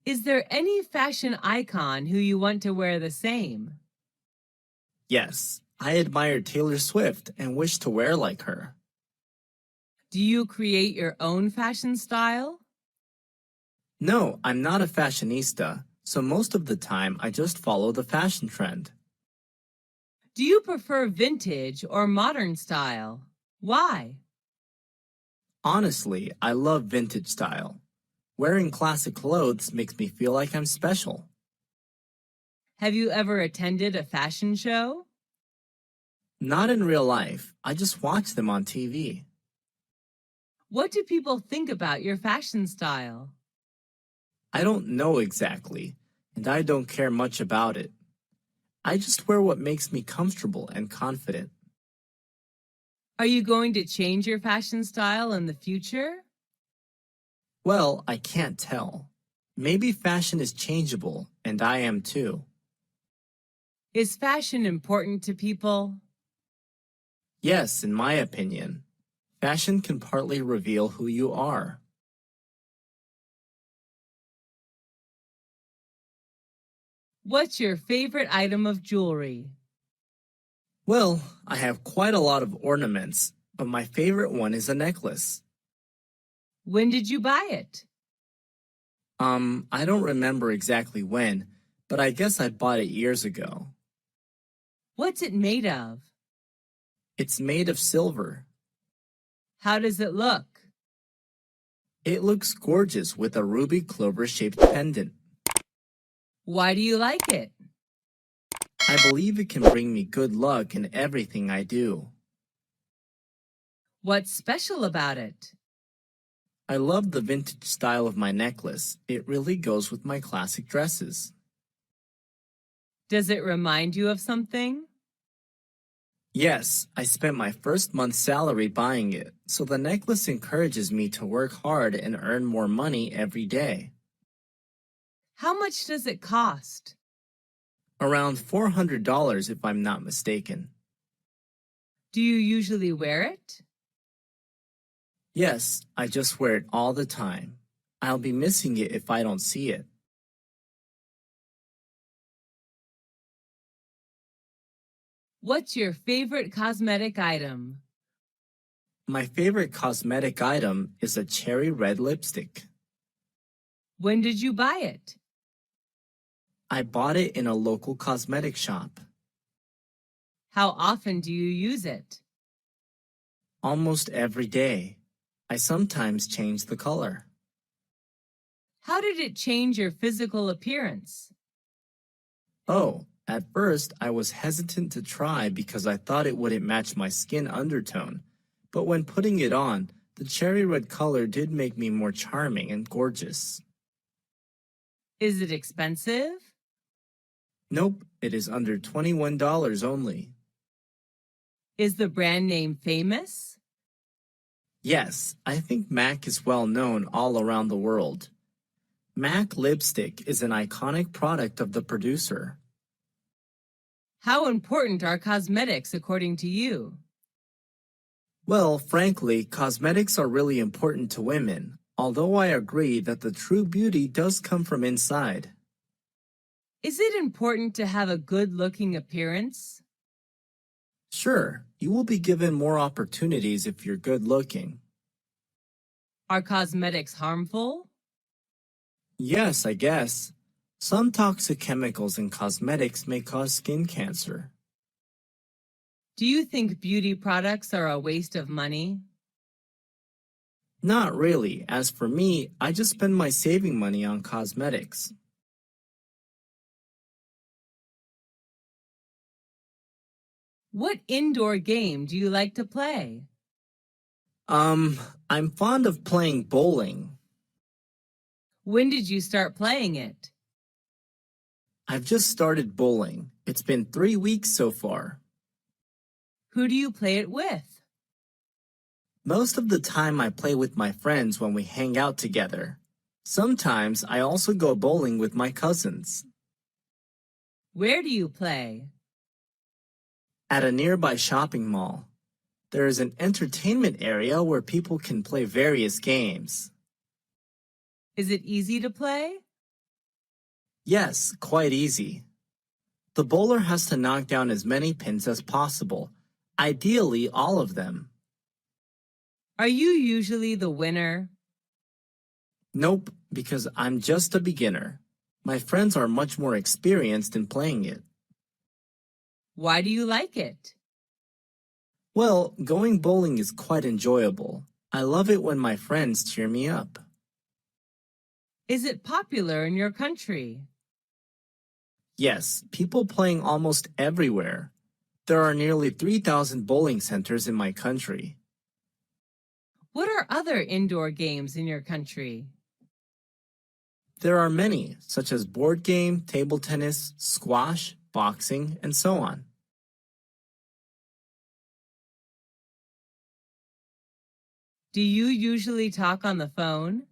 Is there any fashion icon who you want to wear the same? Yes, I admire Taylor Swift and wish to wear like her. Do you create your own fashion style? No, I'm not a fashionista, so most of the time I just follow the fashion trend. Do you prefer vintage or modern style? Why? Honestly, I love vintage style. Wearing classic clothes makes me feel like I'm special. Have you ever attended a fashion show? Not in real life, I just watch them on TV. What do people think about your fashion style? I don't know exactly, and I don't care much about it. I just wear what makes me comfortable and confident. Are you going to change your fashion style in the future? Well, I can't tell. Maybe fashion is changeable, and I am too. Is fashion important to people? Yes, in my opinion. Fashion can partly reveal who you are. What's your favorite item of jewelry? Well, I have quite a lot of ornaments, but my favorite one is a necklace. When did you buy it? I don't remember exactly when, but I guess I bought it years ago. What's it made of? It's made of silver. How does it look? It looks gorgeous with a ruby clover-shaped pendant. Why do you like it? I believe it can bring me good luck in everything I do. What's special about it? I love the vintage style of my necklace. It really goes with my classic dresses. Does it remind you of something? Yes, I spent my first month's salary buying it, so the necklace encourages me to work hard and earn more money every day. How much does it cost? Around $400 if I'm not mistaken. Do you usually wear it? Yes, I just wear it all the time. I'll be missing it if I don't see it. What's your favorite cosmetic item? My favorite cosmetic item is a cherry red lipstick. When did you buy it? I bought it in a local cosmetic shop. How often do you use it? Almost every day. I sometimes change the color. How did it change your physical appearance? Oh, at first I was hesitant to try because I thought it wouldn't match my skin undertone. But when putting it on, the cherry red color did make me more charming and gorgeous. Is it expensive? Nope, it is under $21 only. Is the brand name famous? Yes, I think MAC is well known all around the world. MAC lipstick is an iconic product of the producer. How important are cosmetics according to you? Well, frankly, cosmetics are really important to women, although I agree that the true beauty does come from inside. Is it important to have a good-looking appearance? Sure, you will be given more opportunities if you're good looking. Are cosmetics harmful? Yes, I guess. Some toxic chemicals in cosmetics may cause skin cancer. Do you think beauty products are a waste of money? Not really. As for me, I just spend my saving money on cosmetics. What indoor game do you like to play? I'm fond of playing bowling. When did you start playing it? I've just started bowling. It's been 3 weeks so far. Who do you play it with? Most of the time I play with my friends when we hang out together. Sometimes I also go bowling with my cousins. Where do you play? At a nearby shopping mall, there is an entertainment area where people can play various games. Is it easy to play? Yes, quite easy. The bowler has to knock down as many pins as possible, ideally all of them. Are you usually the winner? Nope, because I'm just a beginner. My friends are much more experienced in playing it. Why do you like it? Well, going bowling is quite enjoyable. I love it when my friends cheer me up. Is it popular in your country? Yes, people playing almost everywhere. There are nearly 3,000 bowling centers in my country. What are other indoor games in your country? There are many, such as board game, table tennis, squash, boxing, and so on. Do you usually talk on the phone?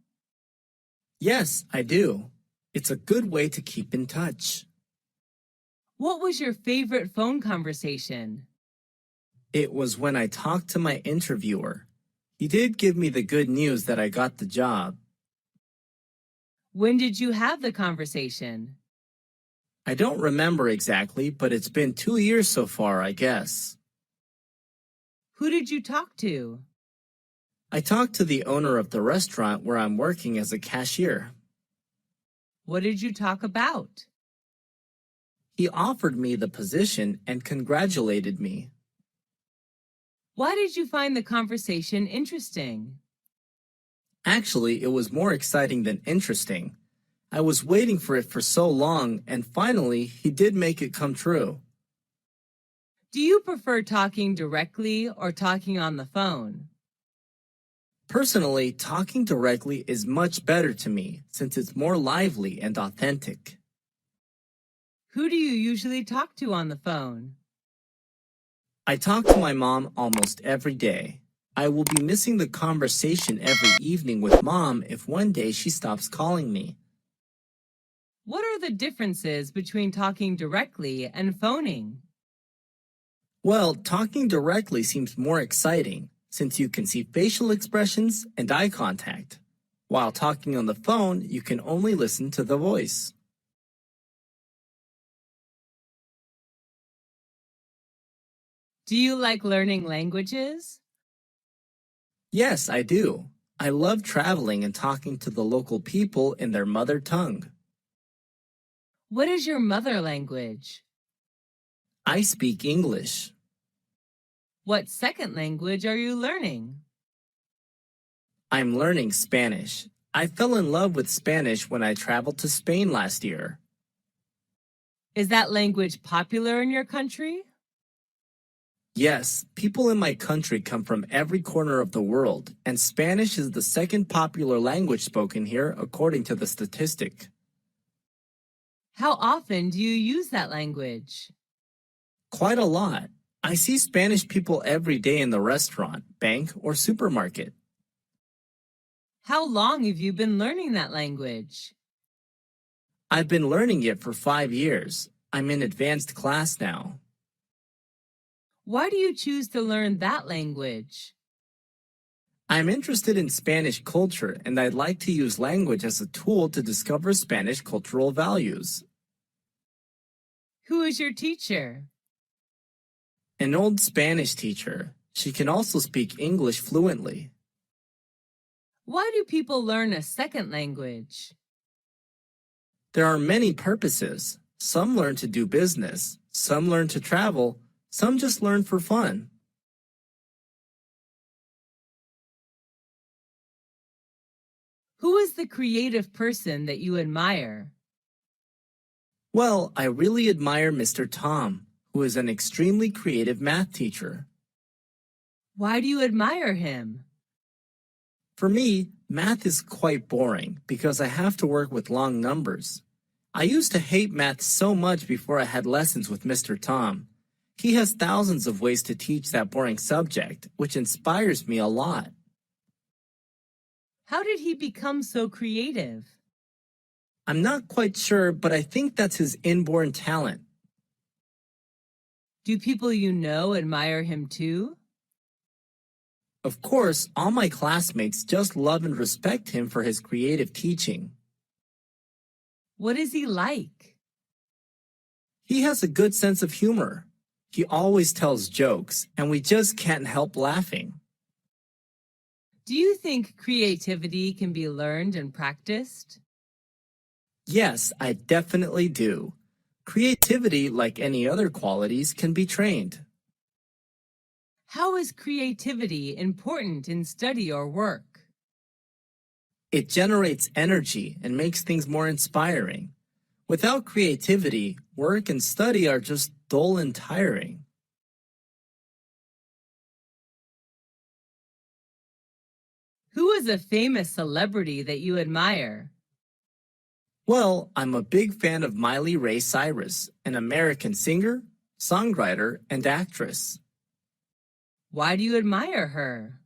Yes, I do. It's a good way to keep in touch. What was your favorite phone conversation? It was when I talked to my interviewer. He did give me the good news that I got the job. When did you have the conversation? I don't remember exactly, but it's been 2 years so far, I guess. Who did you talk to? I talked to the owner of the restaurant where I'm working as a cashier. What did you talk about? He offered me the position and congratulated me. Why did you find the conversation interesting? Actually, it was more exciting than interesting. I was waiting for it for so long, and finally, he did make it come true. Do you prefer talking directly or talking on the phone? Personally, talking directly is much better to me since it's more lively and authentic. Who do you usually talk to on the phone? I talk to my mom almost every day. I will be missing the conversation every evening with mom if one day she stops calling me. What are the differences between talking directly and phoning? Well, talking directly seems more exciting since you can see facial expressions and eye contact. While talking on the phone, you can only listen to the voice. Do you like learning languages? Yes, I do. I love traveling and talking to the local people in their mother tongue. What is your mother language? I speak English. What second language are you learning? I'm learning Spanish. I fell in love with Spanish when I traveled to Spain last year. Is that language popular in your country? Yes, people in my country come from every corner of the world, and Spanish is the second popular language spoken here according to the statistic. How often do you use that language? Quite a lot. I see Spanish people every day in the restaurant, bank, or supermarket. How long have you been learning that language? I've been learning it for 5 years. I'm in advanced class now. Why do you choose to learn that language? I'm interested in Spanish culture and I'd like to use language as a tool to discover Spanish cultural values. Who is your teacher? An old Spanish teacher. She can also speak English fluently. Why do people learn a second language? There are many purposes. Some learn to do business, some learn to travel, some just learn for fun. Who is the creative person that you admire? Well, I really admire Mr. Tom, who is an extremely creative math teacher. Why do you admire him? For me, math is quite boring because I have to work with long numbers. I used to hate math so much before I had lessons with Mr. Tom. He has thousands of ways to teach that boring subject, which inspires me a lot. How did he become so creative? I'm not quite sure, but I think that's his inborn talent. Do people you know admire him too? Of course, all my classmates just love and respect him for his creative teaching. What is he like? He has a good sense of humor. He always tells jokes, and we just can't help laughing. Do you think creativity can be learned and practiced? Yes, I definitely do. Creativity, like any other qualities, can be trained. How is creativity important in study or work? It generates energy and makes things more inspiring. Without creativity, work and study are just dull and tiring. Who is a famous celebrity that you admire? Well, I'm a big fan of Miley Ray Cyrus, an American singer, songwriter, and actress. Why do you admire her?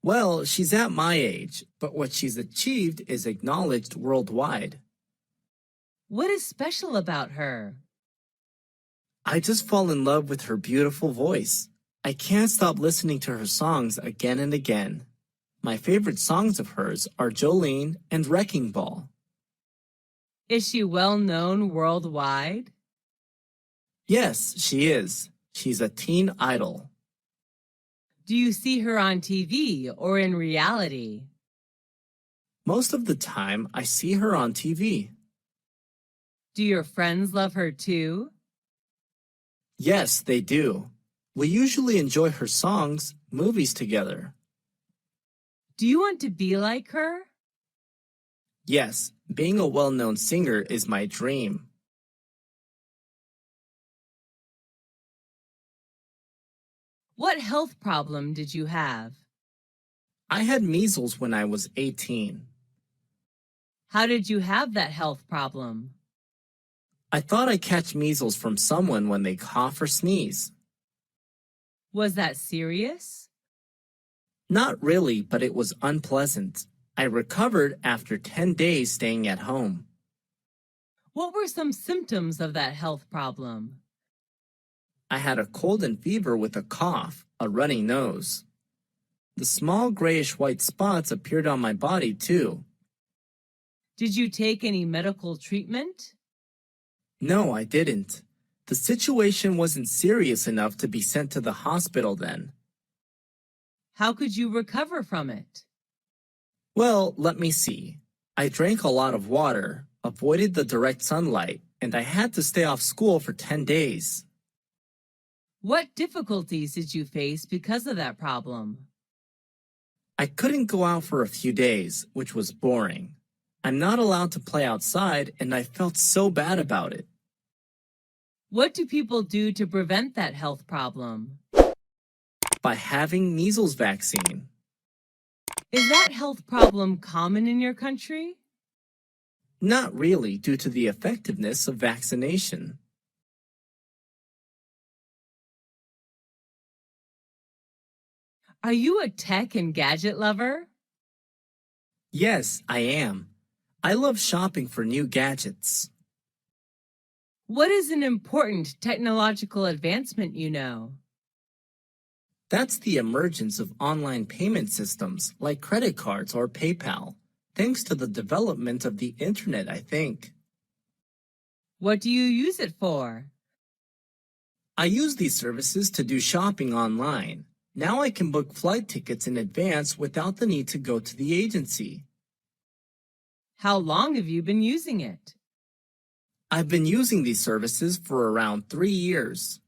Well, she's at my age, but what she's achieved is acknowledged worldwide. What is special about her? I just fall in love with her beautiful voice. I can't stop listening to her songs again and again. My favorite songs of hers are Jolene and Wrecking Ball. Is she well known worldwide? Yes, she is. She's a teen idol. Do you see her on TV or in reality? Most of the time, I see her on TV. Do your friends love her too? Yes, they do. We usually enjoy her songs, movies together. Do you want to be like her? Yes, being a well-known singer is my dream. What health problem did you have? I had measles when I was 18. How did you have that health problem? I thought I catch measles from someone when they cough or sneeze. Was that serious? Not really, but it was unpleasant. I recovered after 10 days staying at home. What were some symptoms of that health problem? I had a cold and fever with a cough, a runny nose. The small grayish-white spots appeared on my body too. Did you take any medical treatment? No, I didn't. The situation wasn't serious enough to be sent to the hospital then. How could you recover from it? Well, let me see. I drank a lot of water, avoided the direct sunlight, and I had to stay off school for 10 days. What difficulties did you face because of that problem? I couldn't go out for a few days, which was boring. I'm not allowed to play outside, and I felt so bad about it. What do people do to prevent that health problem? By having measles vaccine. Is that health problem common in your country? Not really, due to the effectiveness of vaccination. Are you a tech and gadget lover? Yes, I am. I love shopping for new gadgets. What is an important technological advancement you know? That's the emergence of online payment systems like credit cards or PayPal, thanks to the development of the internet, I think. What do you use it for? I use these services to do shopping online. Now I can book flight tickets in advance without the need to go to the agency. How long have you been using it? I've been using these services for around 3 years.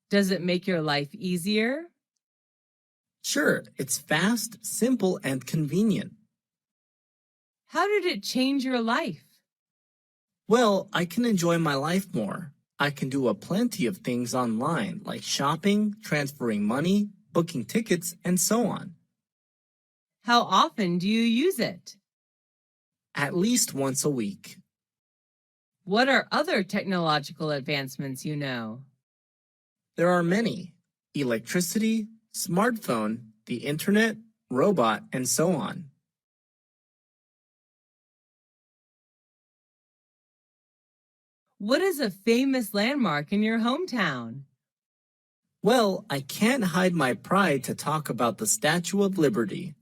Does it make your life easier? Sure, it's fast, simple, and convenient. How did it change your life? Well, I can enjoy my life more. I can do a plenty of things online, like shopping, transferring money, booking tickets, and so on. How often do you use it? At least once a week. What are other technological advancements you know? There are many: electricity, smartphone, the internet, robot, and so on. What is a famous landmark in your hometown? Well, I can't hide my pride to talk about the Statue of Liberty.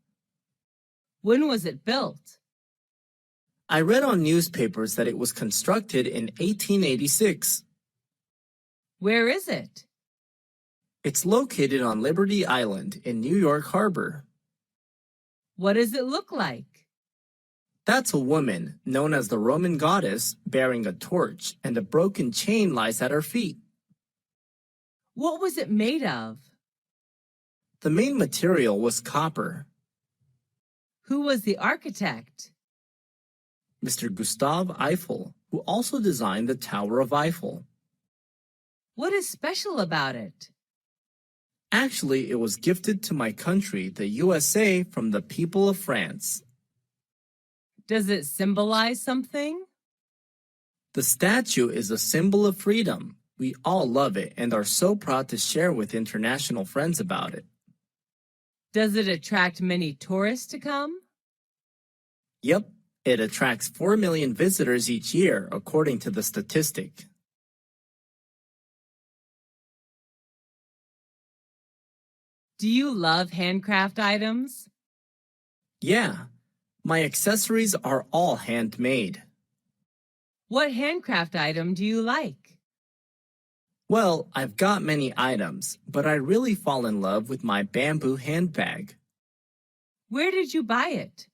When was it built? I read on newspapers that it was constructed in 1886. Where is it? It's located on Liberty Island in New York Harbor. What does it look like? That's a woman, known as the Roman goddess, bearing a torch, and a broken chain lies at her feet. What was it made of? The main material was copper. Who was the architect? Mr. Gustav Eiffel, who also designed the Tower of Eiffel. What is special about it? Actually, it was gifted to my country, the USA, from the people of France. Does it symbolize something? The statue is a symbol of freedom. We all love it and are so proud to share with international friends about it. Does it attract many tourists to come? Yep, it attracts 4 million visitors each year, according to the statistic. Do you love handcraft items? Yeah, my accessories are all handmade. What handcraft item do you like? Well, I've got many items, but I really fall in love with my bamboo handbag. Where did you buy it?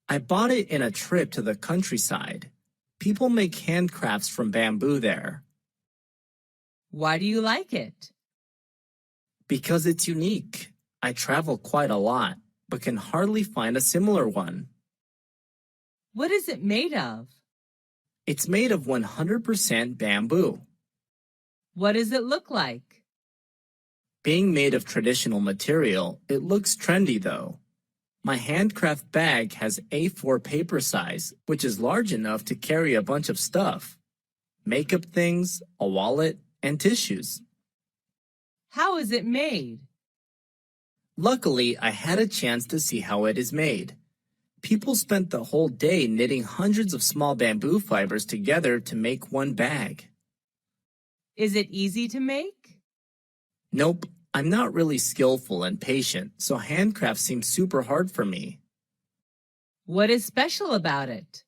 I bought it in a trip to the countryside. People make handcrafts from bamboo there. Why do you like it? Because it's unique. I travel quite a lot, but can hardly find a similar one. What is it made of? It's made of 100% bamboo. What does it look like? Being made of traditional material, it looks trendy though. My handcraft bag has A4 paper size, which is large enough to carry a bunch of stuff. Makeup things, a wallet, and tissues. How is it made? Luckily, I had a chance to see how it is made. People spent the whole day knitting hundreds of small bamboo fibers together to make one bag. Is it easy to make? Nope, I'm not really skillful and patient, so handcraft seems super hard for me. What is special about it?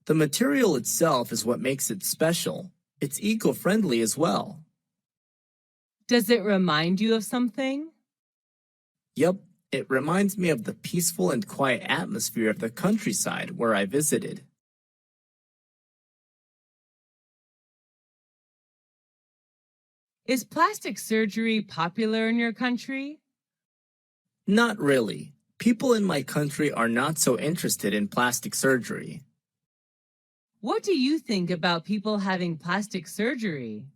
The material itself is what makes it special. It's eco-friendly as well. Does it remind you of something? Yup, it reminds me of the peaceful and quiet atmosphere of the countryside where I visited. Is plastic surgery popular in your country? Not really. People in my country are not so interested in plastic surgery. What do you think about people having plastic surgery?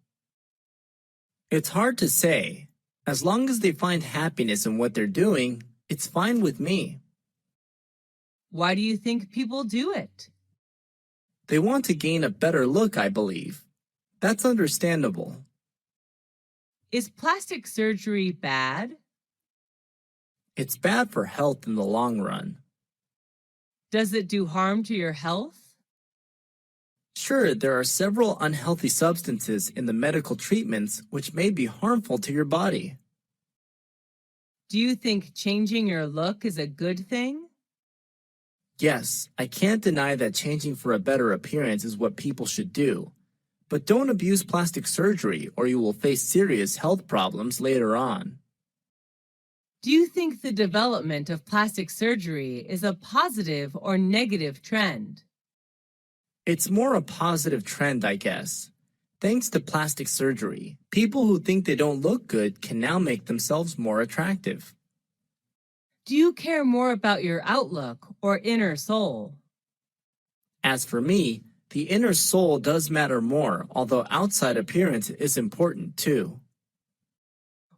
It's hard to say. As long as they find happiness in what they're doing, it's fine with me. Why do you think people do it? They want to gain a better look, I believe. That's understandable. Is plastic surgery bad? It's bad for health in the long run. Does it do harm to your health? Sure, there are several unhealthy substances in the medical treatments which may be harmful to your body. Do you think changing your look is a good thing? Yes, I can't deny that changing for a better appearance is what people should do. But don't abuse plastic surgery or you will face serious health problems later on. Do you think the development of plastic surgery is a positive or negative trend? It's more a positive trend, I guess. Thanks to plastic surgery, people who think they don't look good can now make themselves more attractive. Do you care more about your outlook or inner soul? As for me, the inner soul does matter more, although outside appearance is important too.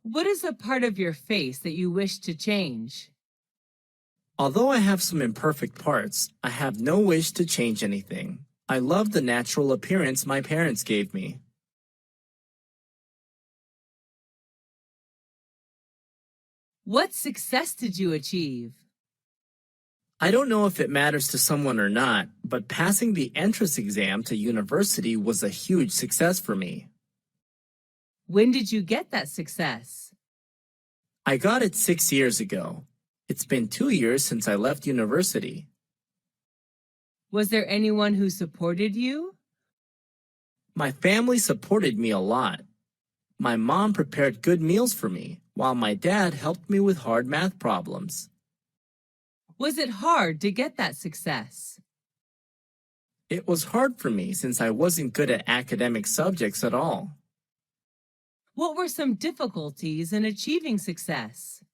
What is a part of your face that you wish to change? Although I have some imperfect parts, I have no wish to change anything. I love the natural appearance my parents gave me. What success did you achieve? I don't know if it matters to someone or not, but passing the entrance exam to university was a huge success for me. When did you get that success? I got it 6 years ago. It's been 2 years since I left university. Was there anyone who supported you? My family supported me a lot. My mom prepared good meals for me, while my dad helped me with hard math problems. Was it hard to get that success? It was hard for me since I wasn't good at academic subjects at all. What were some difficulties in achieving success?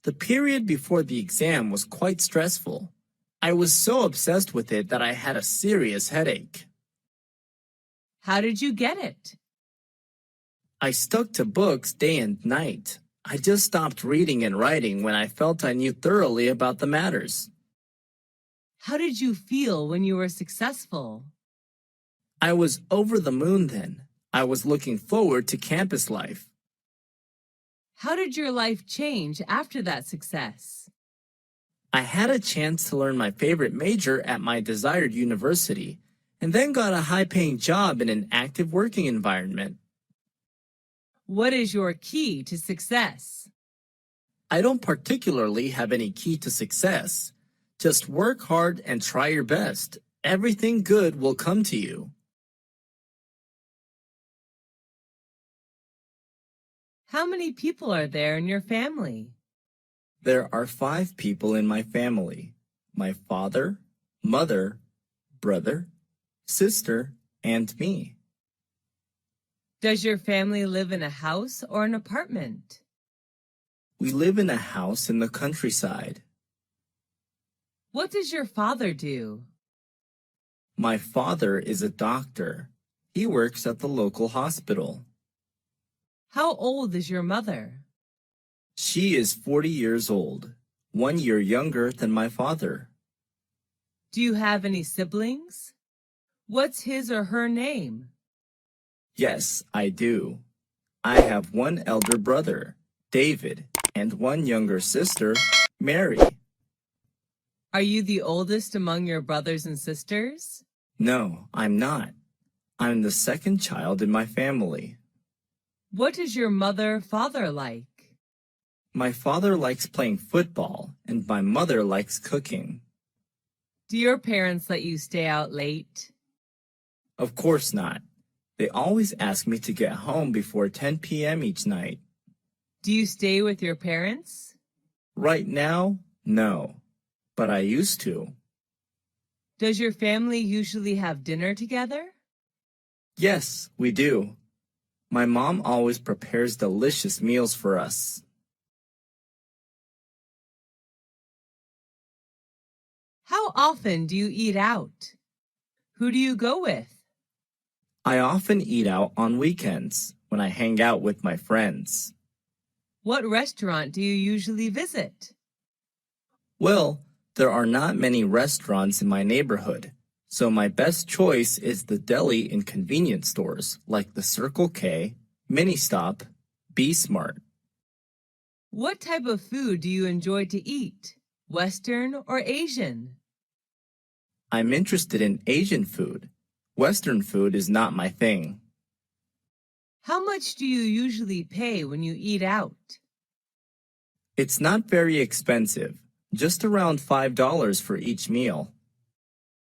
The period before the exam was quite stressful. I was so obsessed with it that I had a serious headache. How did you get it? I stuck to books day and night. I just stopped reading and writing when I felt I knew thoroughly about the matters. How did you feel when you were successful? I was over the moon then. I was looking forward to campus life. How did your life change after that success? I had a chance to learn my favorite major at my desired university, and then got a high-paying job in an active working environment. What is your key to success? I don't particularly have any key to success. Just work hard and try your best. Everything good will come to you. How many people are there in your family? There are 5 people in my family. My father, mother, brother, sister, and me. Does your family live in a house or an apartment? We live in a house in the countryside. What does your father do? My father is a doctor. He works at the local hospital. How old is your mother? She is 40 years old, 1 year younger than my father. Do you have any siblings? What's his or her name? Yes, I do. I have one elder brother, David, and one younger sister, Mary. Are you the oldest among your brothers and sisters? No, I'm not. I'm the second child in my family. What is your mother-father like? My father likes playing football, and my mother likes cooking. Do your parents let you stay out late? Of course not. They always ask me to get home before 10 p.m. each night. Do you stay with your parents? Right now, no, but I used to. Does your family usually have dinner together? Yes, we do. My mom always prepares delicious meals for us. How often do you eat out? Who do you go with? I often eat out on weekends when I hang out with my friends. What restaurant do you usually visit? Well, there are not many restaurants in my neighborhood, so my best choice is the deli and convenience stores like the Circle K, Mini Stop, B Smart. What type of food do you enjoy to eat? Western or Asian? I'm interested in Asian food. Western food is not my thing. How much do you usually pay when you eat out? It's not very expensive, just around $5 for each meal.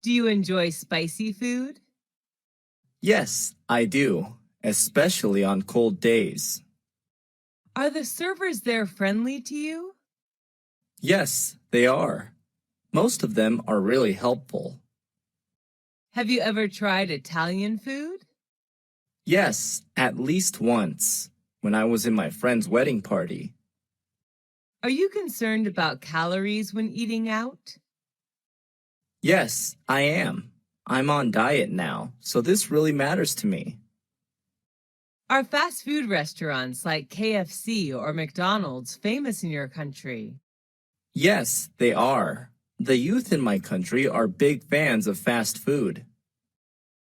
Do you enjoy spicy food? Yes, I do, especially on cold days. Are the servers there friendly to you? Yes, they are. Most of them are really helpful. Have you ever tried Italian food? Yes, at least once, when I was in my friend's wedding party. Are you concerned about calories when eating out? Yes, I am. I'm on diet now, so this really matters to me. Are fast food restaurants like KFC or McDonald's famous in your country? Yes, they are. The youth in my country are big fans of fast food.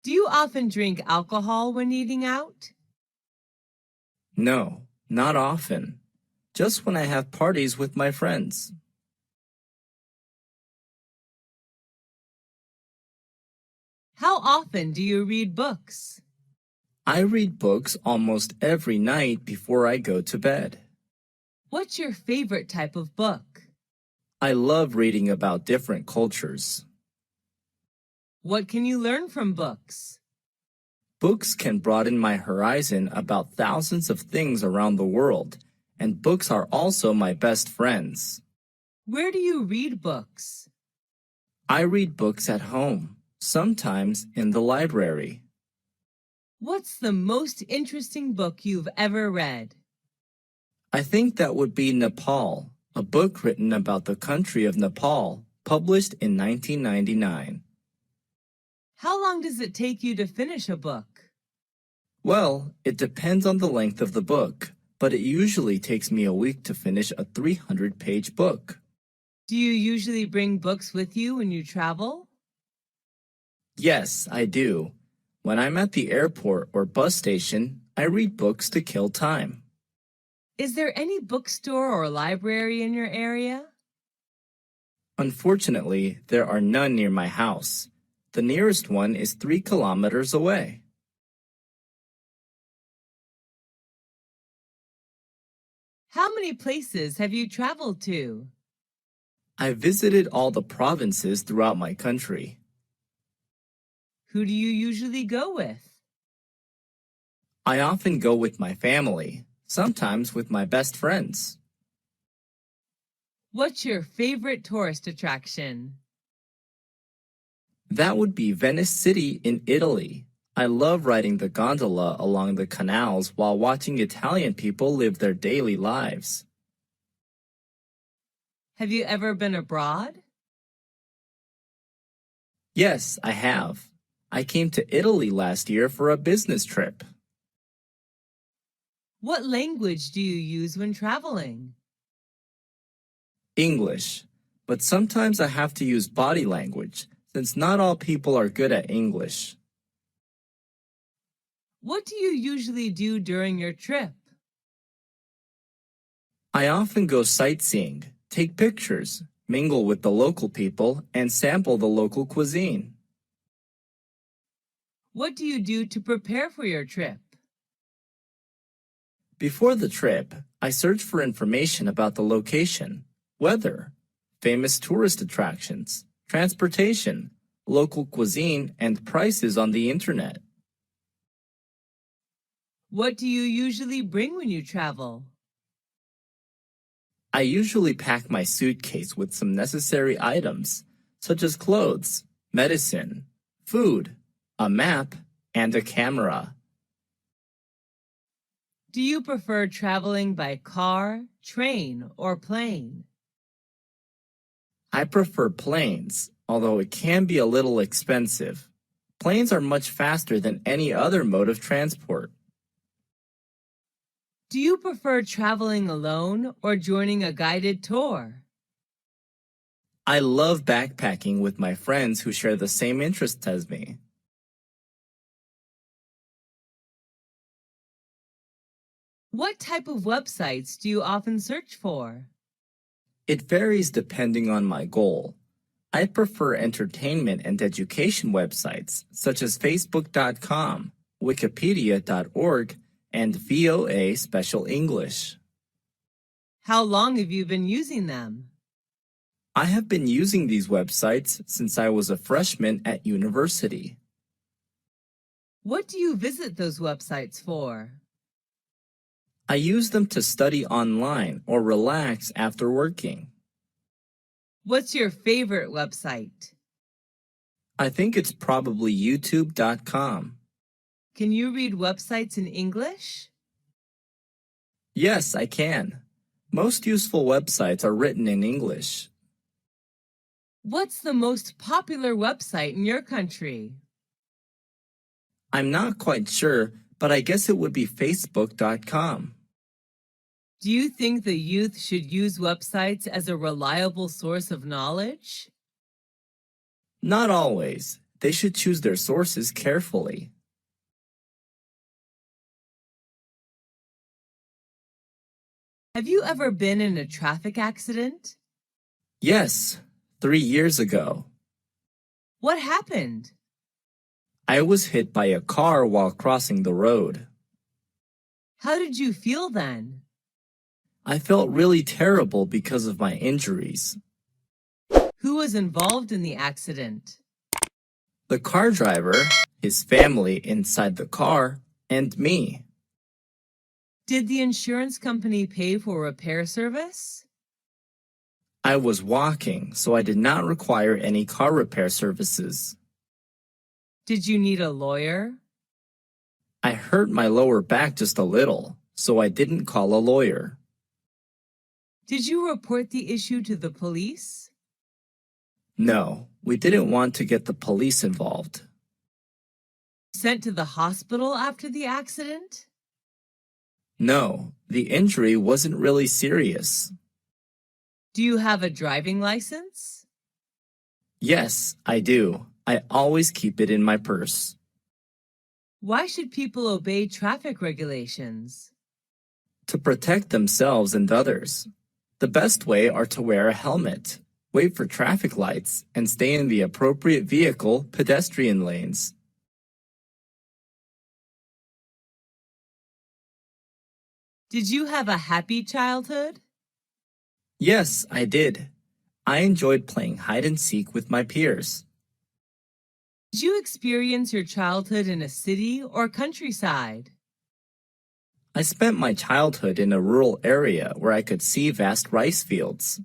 Do you often drink alcohol when eating out? No, not often. Just when I have parties with my friends. How often do you read books? I read books almost every night before I go to bed. What's your favorite type of book? I love reading about different cultures. What can you learn from books? Books can broaden my horizon about thousands of things around the world, and books are also my best friends. Where do you read books? I read books at home, sometimes in the library. What's the most interesting book you've ever read? I think that would be Nepal, a book written about the country of Nepal, published in 1999. How long does it take you to finish a book? Well, it depends on the length of the book, but it usually takes me a week to finish a 300-page book. Do you usually bring books with you when you travel? Yes, I do. When I'm at the airport or bus station, I read books to kill time. Is there any bookstore or library in your area? Unfortunately, there are none near my house. The nearest one is 3 kilometers away. How many places have you traveled to? I visited all the provinces throughout my country. Who do you usually go with? I often go with my family, sometimes with my best friends. What's your favorite tourist attraction? That would be Venice City in Italy. I love riding the gondola along the canals while watching Italian people live their daily lives. Have you ever been abroad? Yes, I have. I came to Italy last year for a business trip. What language do you use when traveling? English. But sometimes I have to use body language, since not all people are good at English. What do you usually do during your trip? I often go sightseeing, take pictures, mingle with the local people, and sample the local cuisine. What do you do to prepare for your trip? Before the trip, I search for information about the location, weather, famous tourist attractions, transportation, local cuisine, and prices on the internet. What do you usually bring when you travel? I usually pack my suitcase with some necessary items, such as clothes, medicine, food, a map, and a camera. Do you prefer traveling by car, train, or plane? I prefer planes, although it can be a little expensive. Planes are much faster than any other mode of transport. Do you prefer traveling alone or joining a guided tour? I love backpacking with my friends who share the same interests as me. What type of websites do you often search for? It varies depending on my goal. I prefer entertainment and education websites such as Facebook.com, Wikipedia.org, and VOA Special English. How long have you been using them? I have been using these websites since I was a freshman at university. What do you visit those websites for? I use them to study online or relax after working. What's your favorite website? I think it's probably YouTube.com. Can you read websites in English? Yes, I can. Most useful websites are written in English. What's the most popular website in your country? I'm not quite sure, but I guess it would be Facebook.com. Do you think the youth should use websites as a reliable source of knowledge? Not always. They should choose their sources carefully. Have you ever been in a traffic accident? Yes, 3 years ago. What happened? I was hit by a car while crossing the road. How did you feel then? I felt really terrible because of my injuries. Who was involved in the accident? The car driver, his family inside the car, and me. Did the insurance company pay for repair service? I was walking, so I did not require any car repair services. Did you need a lawyer? I hurt my lower back just a little, so I didn't call a lawyer. Did you report the issue to the police? No, we didn't want to get the police involved. Sent to the hospital after the accident? No, the injury wasn't really serious. Do you have a driving license? Yes, I do. I always keep it in my purse. Why should people obey traffic regulations? To protect themselves and others. The best way are to wear a helmet, wait for traffic lights, and stay in the appropriate vehicle pedestrian lanes. Did you have a happy childhood? Yes, I did. I enjoyed playing hide and seek with my peers. Did you experience your childhood in a city or countryside? I spent my childhood in a rural area where I could see vast rice fields.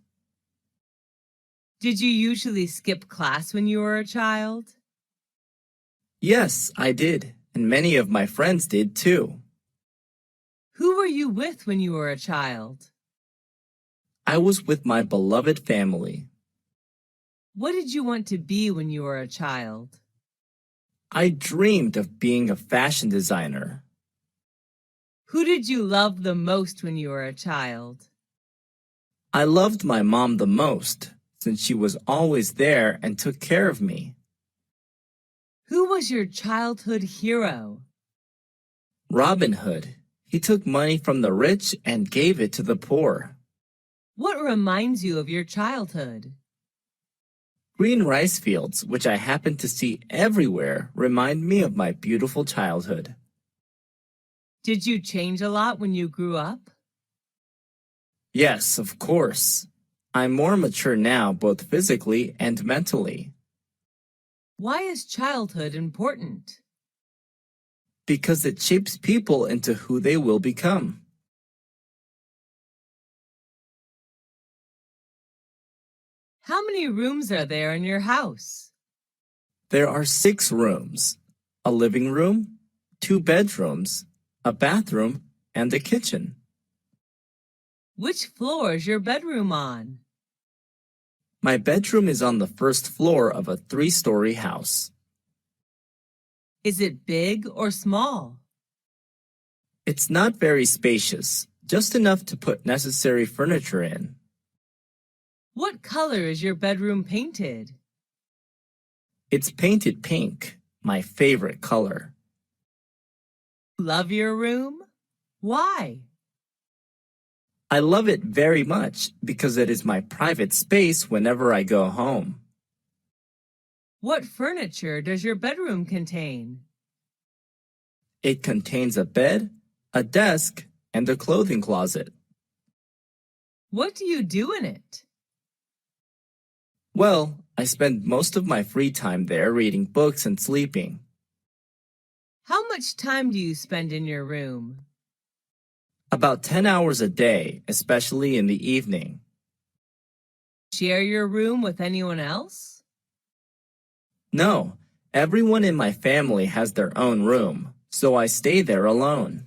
Did you usually skip class when you were a child? Yes, I did, and many of my friends did too. Who were you with when you were a child? I was with my beloved family. What did you want to be when you were a child? I dreamed of being a fashion designer. Who did you love the most when you were a child? I loved my mom the most, since she was always there and took care of me. Who was your childhood hero? Robin Hood. He took money from the rich and gave it to the poor. What reminds you of your childhood? Green rice fields, which I happen to see everywhere, remind me of my beautiful childhood. Did you change a lot when you grew up? Yes, of course. I'm more mature now, both physically and mentally. Why is childhood important? Because it shapes people into who they will become. How many rooms are there in your house? There are 6 rooms, a living room, 2 bedrooms, a bathroom, and a kitchen. Which floor is your bedroom on? My bedroom is on the first floor of a 3-story house. Is it big or small? It's not very spacious, just enough to put necessary furniture in. What color is your bedroom painted? It's painted pink, my favorite color. Love your room? Why? I love it very much because it is my private space whenever I go home. What furniture does your bedroom contain? It contains a bed, a desk, and a clothing closet. What do you do in it? Well, I spend most of my free time there reading books and sleeping. How much time do you spend in your room? About 10 hours a day, especially in the evening. Share your room with anyone else? No, everyone in my family has their own room, so I stay there alone.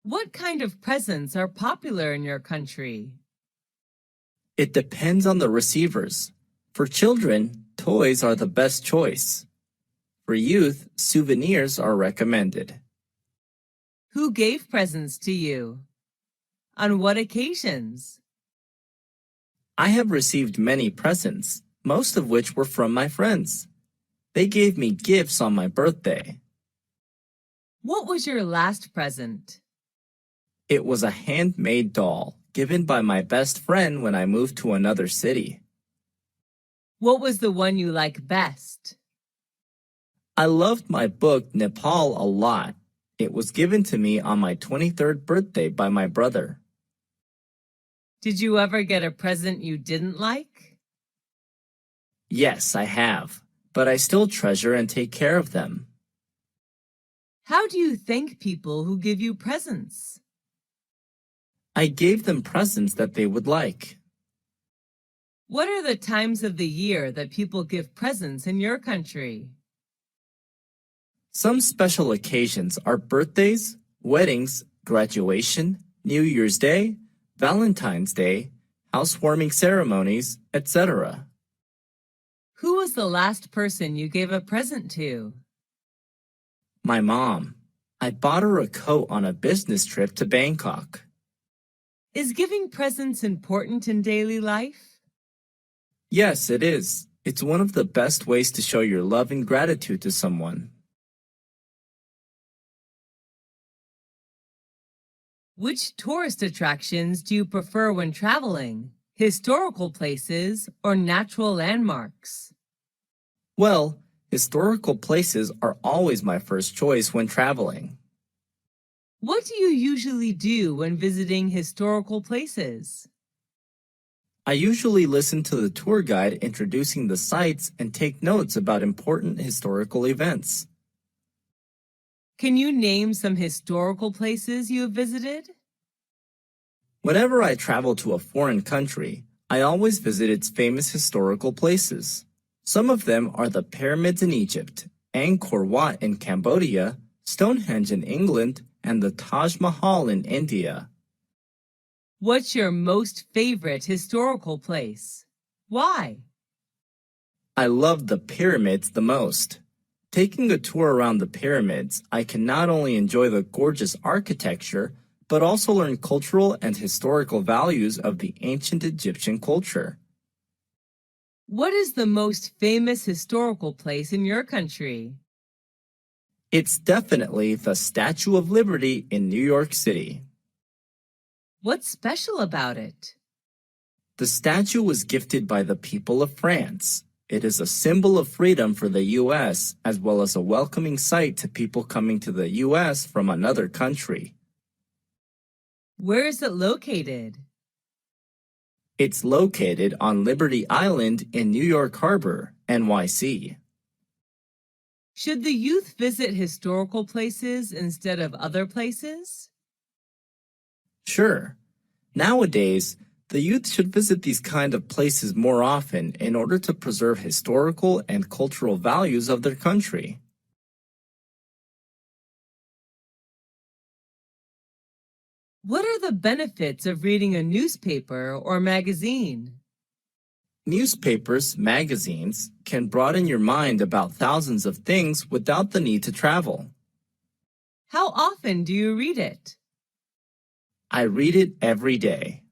What kind of presents are popular in your country? It depends on the receivers. For children, toys are the best choice. For youth, souvenirs are recommended. Who gave presents to you? On what occasions? I have received many presents, most of which were from my friends. They gave me gifts on my birthday. What was your last present? It was a handmade doll given by my best friend when I moved to another city. What was the one you like best? I loved my book Nepal a lot. It was given to me on my 23rd birthday by my brother. Did you ever get a present you didn't like? Yes, I have, but I still treasure and take care of them. How do you thank people who give you presents? I gave them presents that they would like. What are the times of the year that people give presents in your country? Some special occasions are birthdays, weddings, graduation, New Year's Day, Valentine's Day, housewarming ceremonies, etc. Who was the last person you gave a present to? My mom. I bought her a coat on a business trip to Bangkok. Is giving presents important in daily life? Yes, it is. It's one of the best ways to show your love and gratitude to someone. Which tourist attractions do you prefer when traveling? Historical places or natural landmarks? Well, historical places are always my first choice when traveling. What do you usually do when visiting historical places? I usually listen to the tour guide introducing the sites and take notes about important historical events. Can you name some historical places you have visited? Whenever I travel to a foreign country, I always visit its famous historical places. Some of them are the pyramids in Egypt, Angkor Wat in Cambodia, Stonehenge in England, and the Taj Mahal in India. What's your most favorite historical place? Why? I love the pyramids the most. Taking a tour around the pyramids, I can not only enjoy the gorgeous architecture, but also learn cultural and historical values of the ancient Egyptian culture. What is the most famous historical place in your country? It's definitely the Statue of Liberty in New York City. What's special about it? The statue was gifted by the people of France. It is a symbol of freedom for the U.S. as well as a welcoming sight to people coming to the U.S. from another country. Where is it located? It's located on Liberty Island in New York Harbor, NYC. Should the youth visit historical places instead of other places? Sure. Nowadays, the youth should visit these kind of places more often in order to preserve historical and cultural values of their country. What are the benefits of reading a newspaper or magazine? Newspapers, magazines, can broaden your mind about thousands of things without the need to travel. How often do you read it? I read it every day.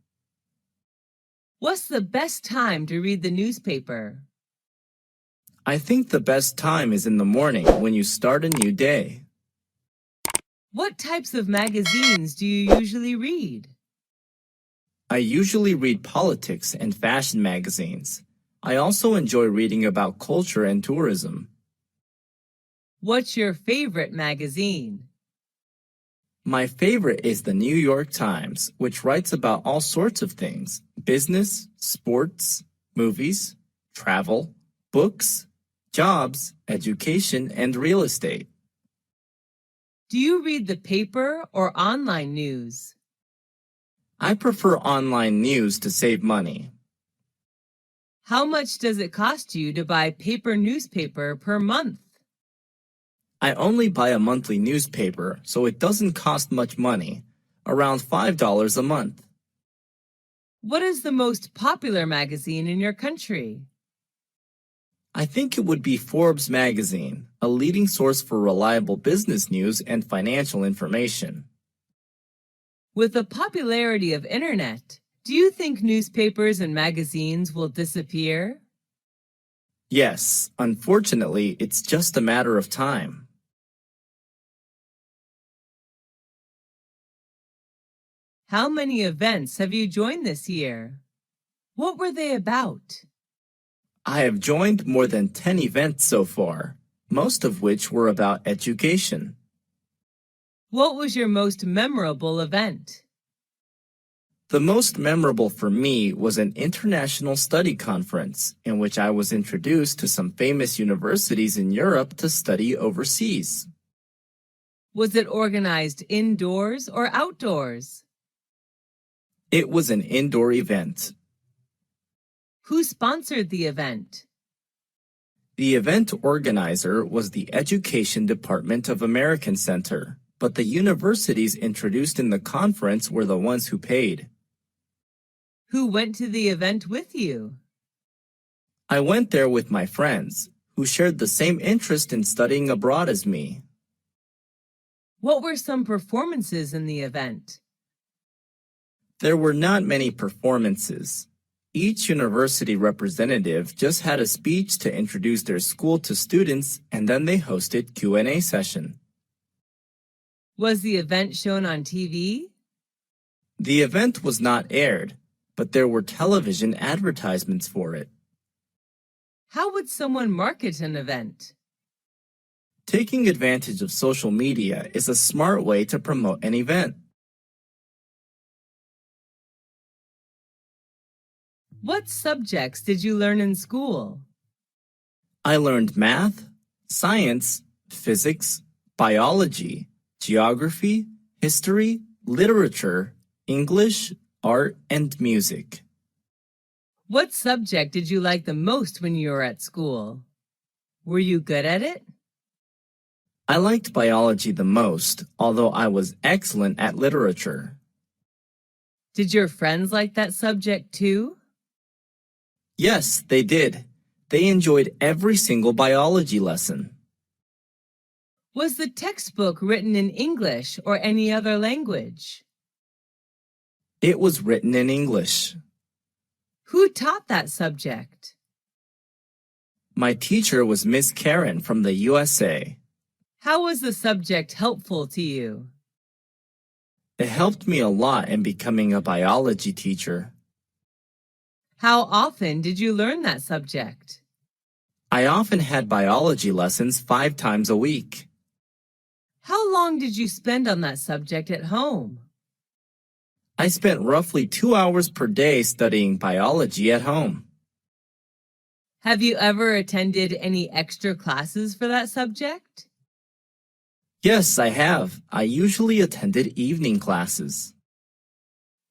What's the best time to read the newspaper? I think the best time is in the morning when you start a new day. What types of magazines do you usually read? I usually read politics and fashion magazines. I also enjoy reading about culture and tourism. What's your favorite magazine? My favorite is the New York Times, which writes about all sorts of things: business, sports, movies, travel, books, jobs, education, and real estate. Do you read the paper or online news? I prefer online news to save money. How much does it cost you to buy paper newspaper per month? I only buy a monthly newspaper, so it doesn't cost much money, around $5 a month. What is the most popular magazine in your country? I think it would be Forbes magazine, a leading source for reliable business news and financial information. With the popularity of internet, do you think newspapers and magazines will disappear? Yes, unfortunately, it's just a matter of time. How many events have you joined this year? What were they about? I have joined more than 10 events so far, most of which were about education. What was your most memorable event? The most memorable for me was an international study conference in which I was introduced to some famous universities in Europe to study overseas. Was it organized indoors or outdoors? It was an indoor event. Who sponsored the event? The event organizer was the Education Department of American Center, but the universities introduced in the conference were the ones who paid. Who went to the event with you? I went there with my friends, who shared the same interest in studying abroad as me. What were some performances in the event? There were not many performances. Each university representative just had a speech to introduce their school to students, and then they hosted Q&A session. Was the event shown on TV? The event was not aired, but there were television advertisements for it. How would someone market an event? Taking advantage of social media is a smart way to promote an event. What subjects did you learn in school? I learned math, science, physics, biology, geography, history, literature, English, art, and music. What subject did you like the most when you were at school? Were you good at it? I liked biology the most, although I was excellent at literature. Did your friends like that subject too? Yes, they did. They enjoyed every single biology lesson. Was the textbook written in English or any other language? It was written in English. Who taught that subject? My teacher was Miss Karen from the USA. How was the subject helpful to you? It helped me a lot in becoming a biology teacher. How often did you learn that subject? I often had biology lessons 5 times a week. How long did you spend on that subject at home? I spent roughly 2 hours per day studying biology at home. Have you ever attended any extra classes for that subject? Yes, I have. I usually attended evening classes.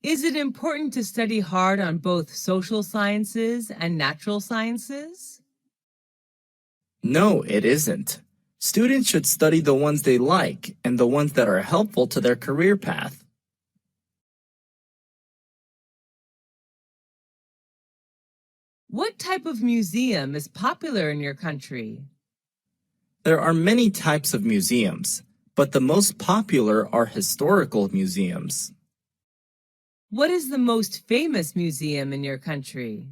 Is it important to study hard on both social sciences and natural sciences? No, it isn't. Students should study the ones they like and the ones that are helpful to their career path. What type of museum is popular in your country? There are many types of museums, but the most popular are historical museums. What is the most famous museum in your country?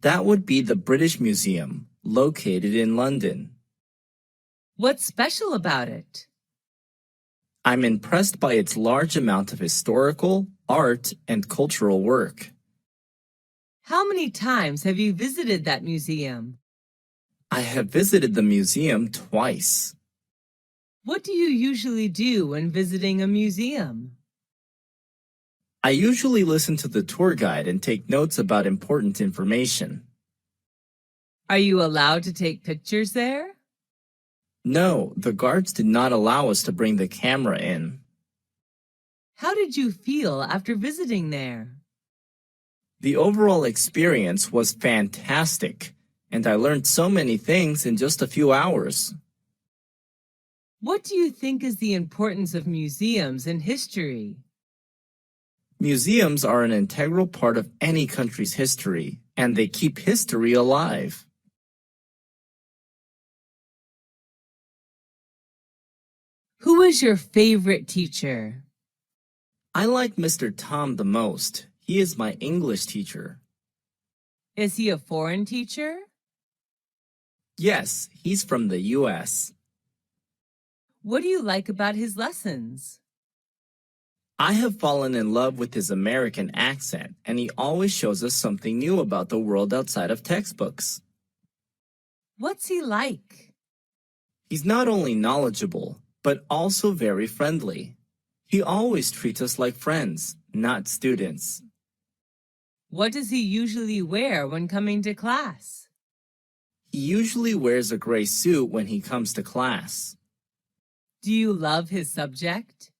That would be the British Museum, located in London. What's special about it? I'm impressed by its large amount of historical, art, and cultural work. How many times have you visited that museum? I have visited the museum twice. What do you usually do when visiting a museum? I usually listen to the tour guide and take notes about important information. Are you allowed to take pictures there? No, the guards did not allow us to bring the camera in. How did you feel after visiting there? The overall experience was fantastic, and I learned so many things in just a few hours. What do you think is the importance of museums in history? Museums are an integral part of any country's history, and they keep history alive. Who is your favorite teacher? I like Mr. Tom the most. He is my English teacher. Is he a foreign teacher? Yes, he's from the US. What do you like about his lessons? I have fallen in love with his American accent, and he always shows us something new about the world outside of textbooks. What's he like? He's not only knowledgeable, but also very friendly. He always treats us like friends, not students. What does he usually wear when coming to class? He usually wears a gray suit when he comes to class. Do you love his subject?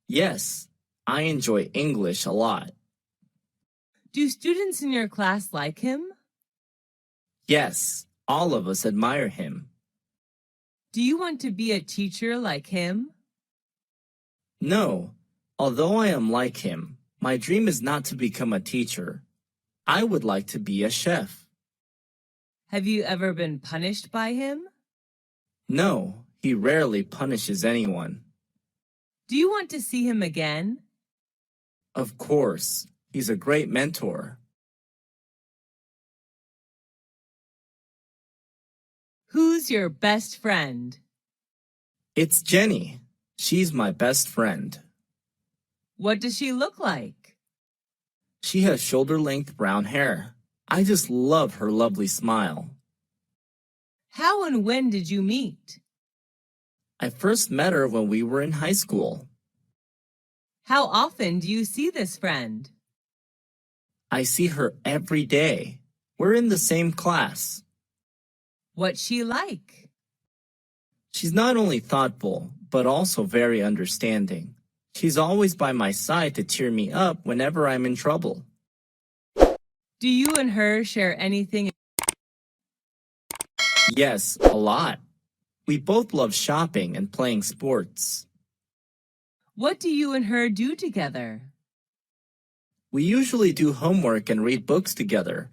Yes, I enjoy English a lot. Do students in your class like him? Yes, all of us admire him. Do you want to be a teacher like him? No, although I am like him, my dream is not to become a teacher. I would like to be a chef. Have you ever been punished by him? No, he rarely punishes anyone. Do you want to see him again? Of course, he's a great mentor. Who's your best friend? It's Jenny. She's my best friend. What does she look like? She has shoulder-length brown hair. I just love her lovely smile. How and when did you meet? I first met her when we were in high school. How often do you see this friend? I see her every day. We're in the same class. What's she like? She's not only thoughtful, but also very understanding. She's always by my side to cheer me up whenever I'm in trouble. Do you and her share anything? Yes, a lot. We both love shopping and playing sports. What do you and her do together? We usually do homework and read books together.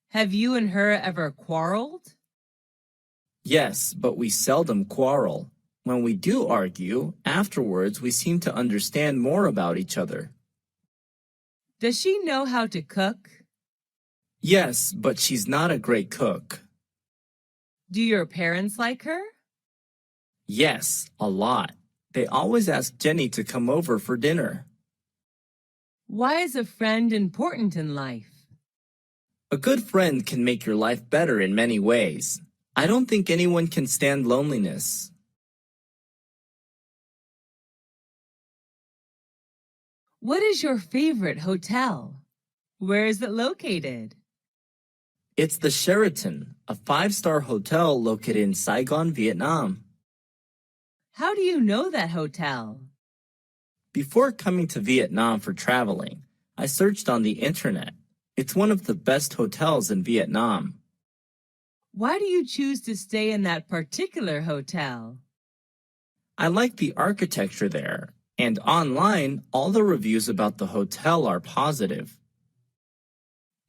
Have you and her ever quarreled? Yes, but we seldom quarrel. When we do argue, afterwards we seem to understand more about each other. Does she know how to cook? Yes, but she's not a great cook. Do your parents like her? Yes, a lot. They always ask Jenny to come over for dinner. Why is a friend important in life? A good friend can make your life better in many ways. I don't think anyone can stand loneliness. What is your favorite hotel? Where is it located? It's the Sheraton, a five-star hotel located in Saigon, Vietnam. How do you know that hotel? Before coming to Vietnam for traveling, I searched on the internet. It's one of the best hotels in Vietnam. Why do you choose to stay in that particular hotel? I like the architecture there, and online, all the reviews about the hotel are positive.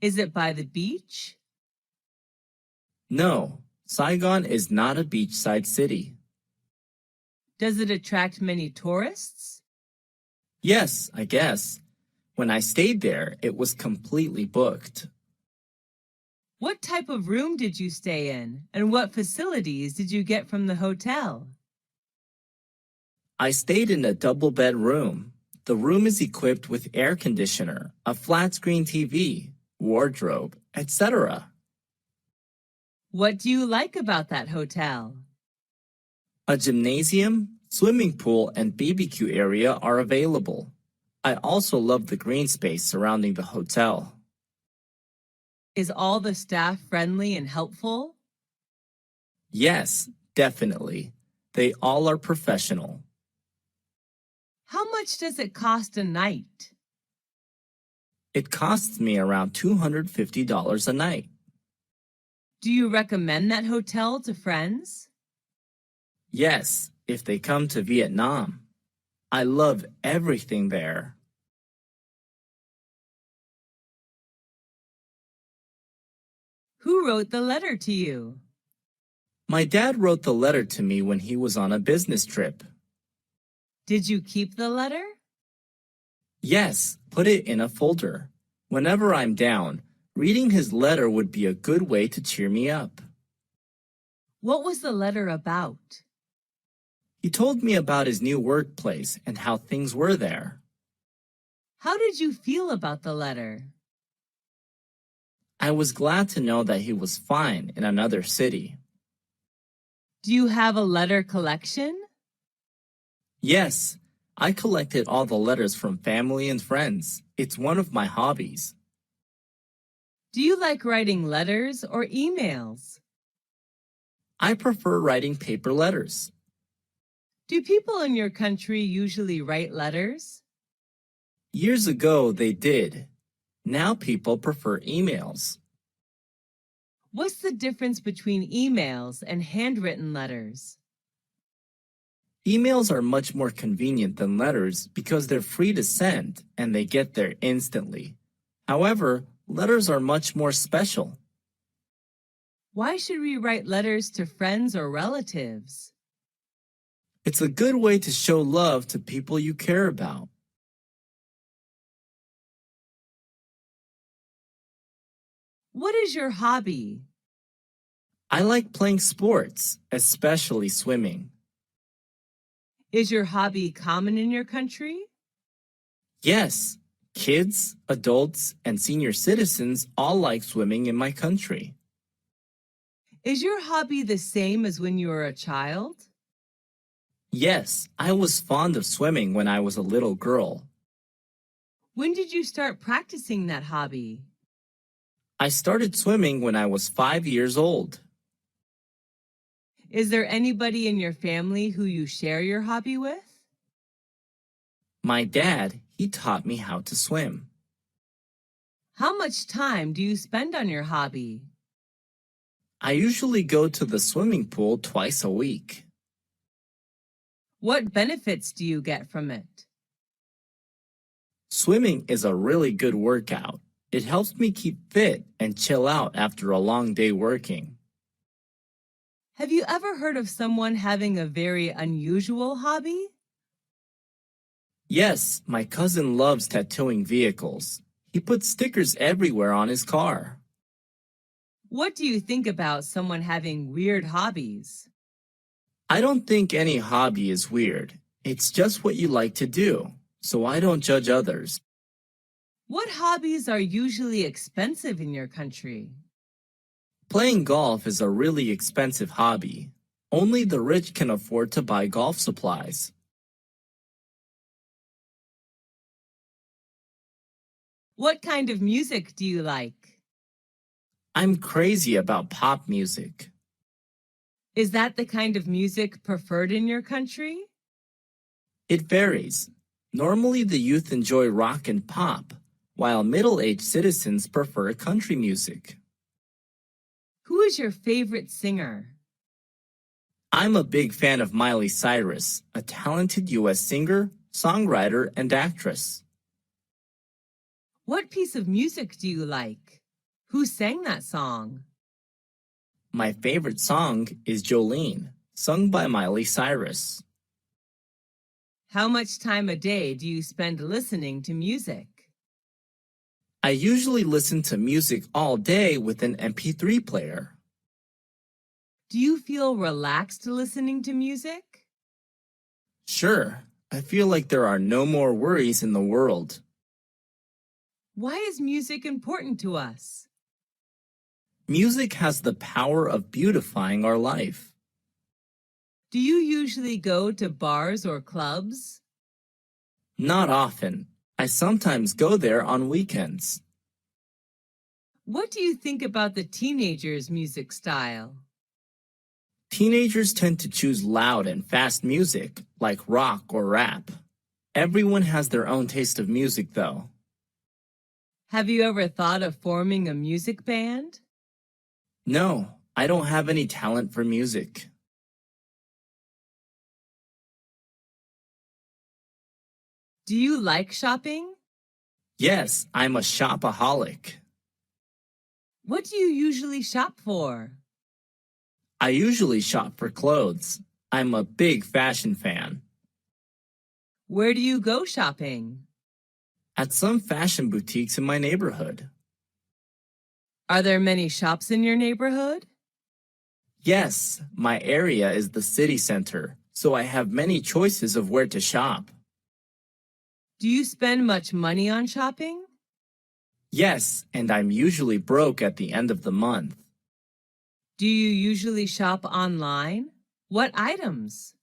Is it by the beach? No, Saigon is not a beachside city. Does it attract many tourists? Yes, I guess. When I stayed there, it was completely booked. What type of room did you stay in, and what facilities did you get from the hotel? I stayed in a double-bed room. The room is equipped with air conditioner, a flat-screen TV, wardrobe, etc. What do you like about that hotel? A gymnasium, swimming pool, and BBQ area are available. I also love the green space surrounding the hotel. Is all the staff friendly and helpful? Yes, definitely. They all are professional. How much does it cost a night? It costs me around $250 a night. Do you recommend that hotel to friends? Yes, if they come to Vietnam. I love everything there. Who wrote the letter to you? My dad wrote the letter to me when he was on a business trip. Did you keep the letter? Yes, put it in a folder. Whenever I'm down, reading his letter would be a good way to cheer me up. What was the letter about? He told me about his new workplace and how things were there. How did you feel about the letter? I was glad to know that he was fine in another city. Do you have a letter collection? Yes, I collected all the letters from family and friends. It's one of my hobbies. Do you like writing letters or emails? I prefer writing paper letters. Do people in your country usually write letters? Years ago, they did. Now people prefer emails. What's the difference between emails and handwritten letters? Emails are much more convenient than letters because they're free to send and they get there instantly. However, letters are much more special. Why should we write letters to friends or relatives? It's a good way to show love to people you care about. What is your hobby? I like playing sports, especially swimming. Is your hobby common in your country? Yes, kids, adults, and senior citizens all like swimming in my country. Is your hobby the same as when you were a child? Yes, I was fond of swimming when I was a little girl. When did you start practicing that hobby? I started swimming when I was 5 years old. Is there anybody in your family who you share your hobby with? My dad, he taught me how to swim. How much time do you spend on your hobby? I usually go to the swimming pool twice a week. What benefits do you get from it? Swimming is a really good workout. It helps me keep fit and chill out after a long day working. Have you ever heard of someone having a very unusual hobby? Yes, my cousin loves tattooing vehicles. He puts stickers everywhere on his car. What do you think about someone having weird hobbies? I don't think any hobby is weird. It's just what you like to do, so I don't judge others. What hobbies are usually expensive in your country? Playing golf is a really expensive hobby. Only the rich can afford to buy golf supplies. What kind of music do you like? I'm crazy about pop music. Is that the kind of music preferred in your country? It varies. Normally, the youth enjoy rock and pop, while middle-aged citizens prefer country music. Who is your favorite singer? I'm a big fan of Miley Cyrus, a talented U.S. singer, songwriter, and actress. What piece of music do you like? Who sang that song? My favorite song is Jolene, sung by Miley Cyrus. How much time a day do you spend listening to music? I usually listen to music all day with an MP3 player. Do you feel relaxed listening to music? Sure, I feel like there are no more worries in the world. Why is music important to us? Music has the power of beautifying our life. Do you usually go to bars or clubs? Not often. I sometimes go there on weekends. What do you think about the teenagers' music style? Teenagers tend to choose loud and fast music, like rock or rap. Everyone has their own taste of music, though. Have you ever thought of forming a music band? No, I don't have any talent for music. Do you like shopping? Yes, I'm a shopaholic. What do you usually shop for? I usually shop for clothes. I'm a big fashion fan. Where do you go shopping? At some fashion boutiques in my neighborhood. Are there many shops in your neighborhood? Yes, my area is the city center, so I have many choices of where to shop. Do you spend much money on shopping? Yes, and I'm usually broke at the end of the month. Do you usually shop online? What items?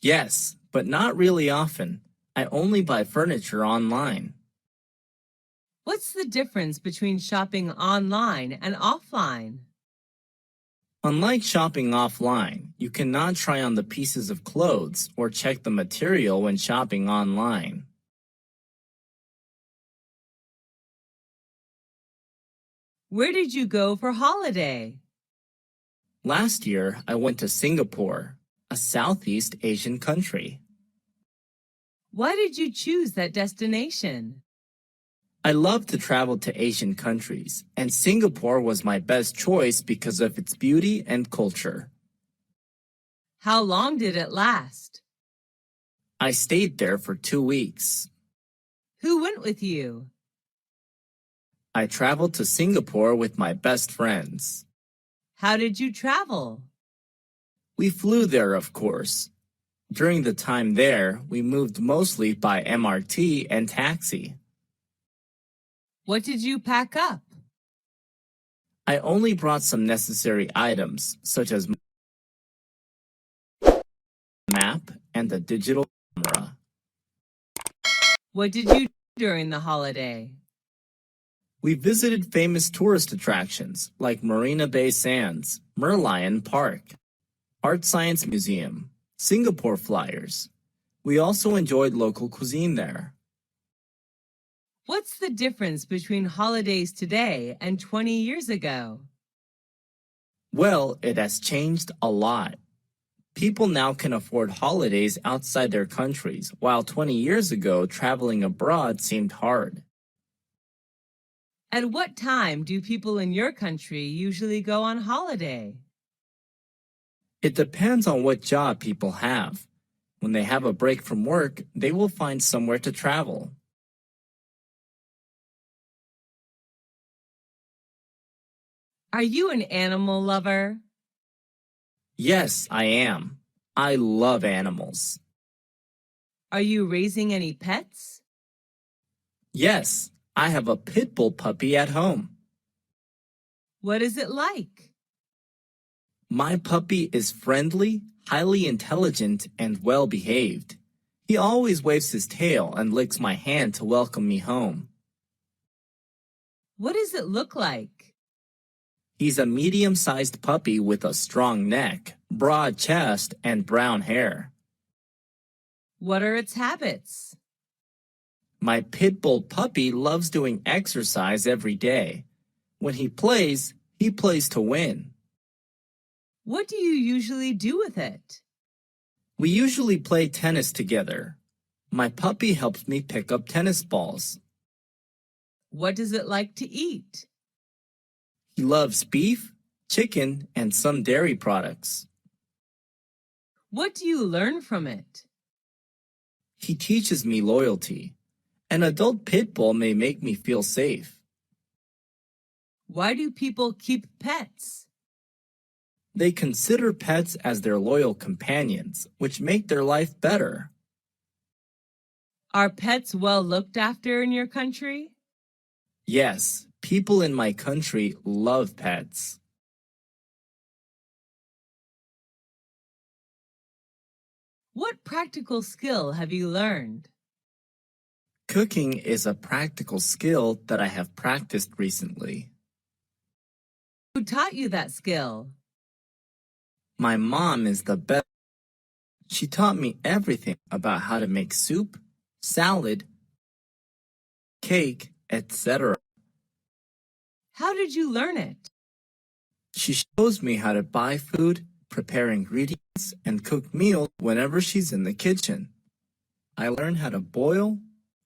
Yes, but not really often. I only buy furniture online. What's the difference between shopping online and offline? Unlike shopping offline, you cannot try on the pieces of clothes or check the material when shopping online. Where did you go for holiday? Last year, I went to Singapore, a Southeast Asian country. Why did you choose that destination? I love to travel to Asian countries, and Singapore was my best choice because of its beauty and culture. How long did it last? I stayed there for 2 weeks. Who went with you? I traveled to Singapore with my best friends. How did you travel? We flew there, of course. During the time there, we moved mostly by MRT and taxi. What did you pack up? I only brought some necessary items, such as map and a digital camera. What did you do during the holiday? We visited famous tourist attractions like Marina Bay Sands, Merlion Park, Art Science Museum, Singapore Flyers. We also enjoyed local cuisine there. What's the difference between holidays today and 20 years ago? Well, it has changed a lot. People now can afford holidays outside their countries, while 20 years ago, traveling abroad seemed hard. At what time do people in your country usually go on holiday? It depends on what job people have. When they have a break from work, they will find somewhere to travel. Are you an animal lover? Yes, I am. I love animals. Are you raising any pets? Yes, I have a pit bull puppy at home. What is it like? My puppy is friendly, highly intelligent, and well behaved. He always waves his tail and licks my hand to welcome me home. What does it look like? He's a medium-sized puppy with a strong neck, broad chest, and brown hair. What are its habits? My pit bull puppy loves doing exercise every day. When he plays to win. What do you usually do with it? We usually play tennis together. My puppy helps me pick up tennis balls. What does it like to eat? He loves beef, chicken, and some dairy products. What do you learn from it? He teaches me loyalty. An adult pit bull may make me feel safe. Why do people keep pets? They consider pets as their loyal companions, which make their life better. Are pets well looked after in your country? Yes, people in my country love pets. What practical skill have you learned? Cooking is a practical skill that I have practiced recently. Who taught you that skill? My mom is the best. She taught me everything about how to make soup, salad, cake, etc. How did you learn it? She shows me how to buy food, prepare ingredients, and cook meals whenever she's in the kitchen. I learned how to boil,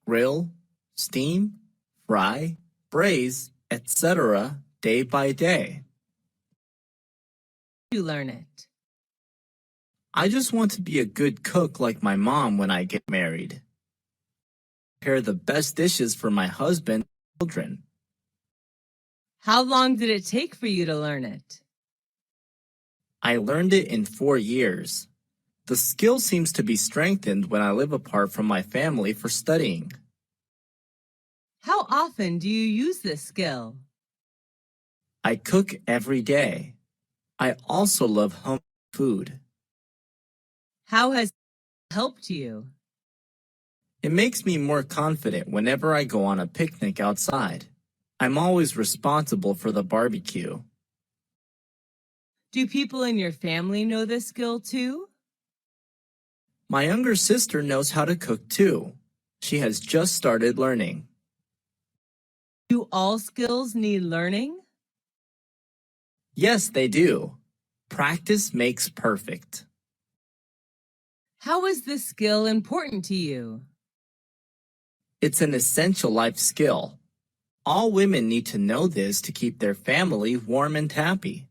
grill, steam, fry, braise, etc. day by day. You learn it. I just want to be a good cook like my mom when I get married. Prepare the best dishes for my husband and children. How long did it take for you to learn it? I learned it in 4 years. The skill seems to be strengthened when I live apart from my family for studying. How often do you use this skill? I cook every day. I also love home food. How has it helped you? It makes me more confident whenever I go on a picnic outside. I'm always responsible for the barbecue. Do people in your family know this skill too? My younger sister knows how to cook too. She has just started learning. Do all skills need learning? Yes, they do. Practice makes perfect. How is this skill important to you? It's an essential life skill. All women need to know this to keep their family warm and happy.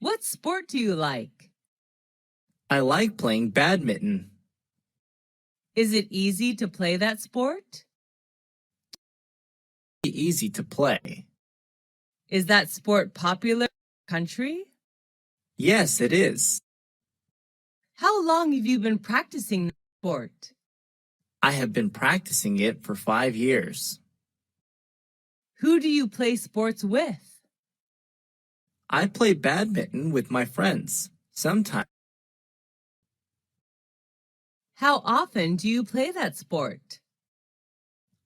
What sport do you like? I like playing badminton. Is it easy to play that sport? It's easy to play. Is that sport popular in your country? Yes, it is. How long have you been practicing the sport? I have been practicing it for 5 years. Who do you play sports with? I play badminton with my friends. Sometimes How often do you play that sport?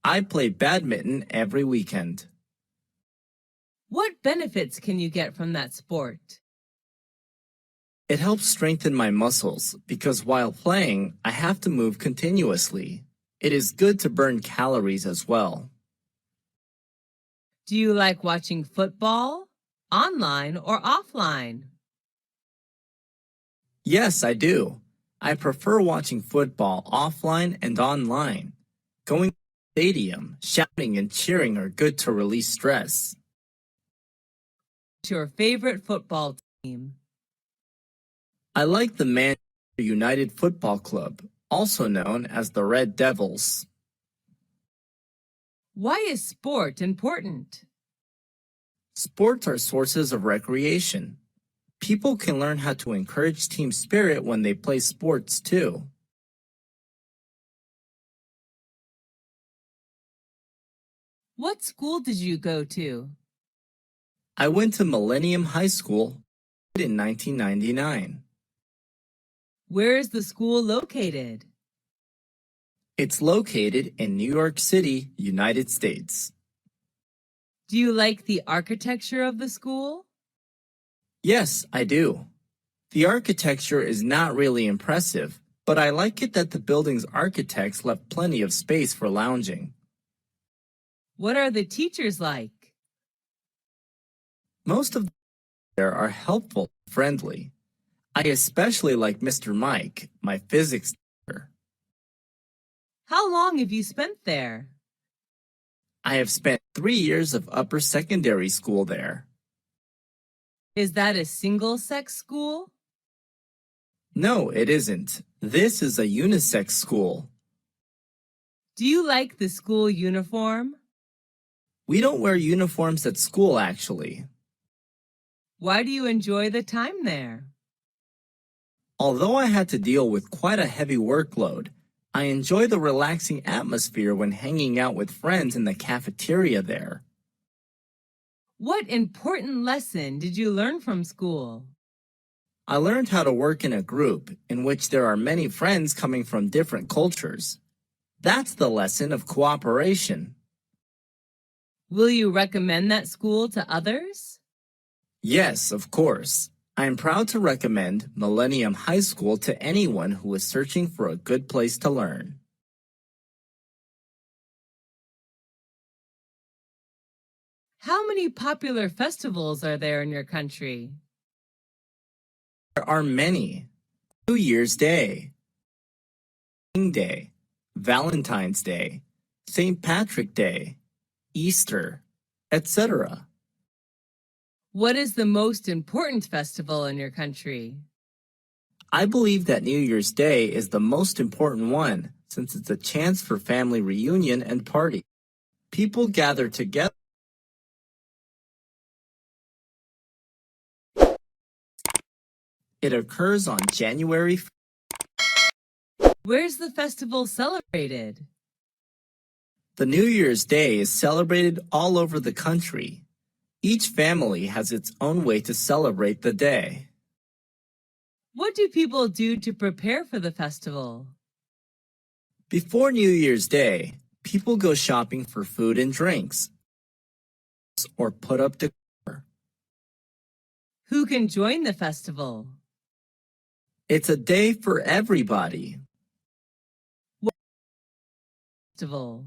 I play badminton every weekend. What benefits can you get from that sport? It helps strengthen my muscles because while playing, I have to move continuously. It is good to burn calories as well. Do you like watching football, online or offline? Yes, I do. I prefer watching football offline and online. Going to the stadium, shouting and cheering are good to release stress. What's your favorite football team? I like the Manchester United Football Club, also known as the Red Devils. Why is sport important? Sports are sources of recreation. People can learn how to encourage team spirit when they play sports too. What school did you go to? I went to Millennium High School in 1999. Where is the school located? It's located in New York City, United States. Do you like the architecture of the school? Yes, I do. The architecture is not really impressive, but I like it that the building's architects left plenty of space for lounging. What are the teachers like? Most of them there are helpful and friendly. I especially like Mr. Mike, my physics teacher. How long have you spent there? I have spent 3 years of upper secondary school there. Is that a single-sex school? No, it isn't. This is a unisex school. Do you like the school uniform? We don't wear uniforms at school, actually. Why do you enjoy the time there? Although I had to deal with quite a heavy workload, I enjoy the relaxing atmosphere when hanging out with friends in the cafeteria there. What important lesson did you learn from school? I learned how to work in a group in which there are many friends coming from different cultures. That's the lesson of cooperation. Will you recommend that school to others? Yes, of course. I am proud to recommend Millennium High School to anyone who is searching for a good place to learn. How many popular festivals are there in your country? There are many. New Year's Day, King Day, Valentine's Day, St. Patrick's Day, Easter, etc. What is the most important festival in your country? I believe that New Year's Day is the most important one since it's a chance for family reunion and party. People gather together. It occurs on January 5th. Where's the festival celebrated? The New Year's Day is celebrated all over the country. Each family has its own way to celebrate the day. What do people do to prepare for the festival? Before New Year's Day, people go shopping for food and drinks or put up decor. Who can join the festival? It's a day for everybody. What festival?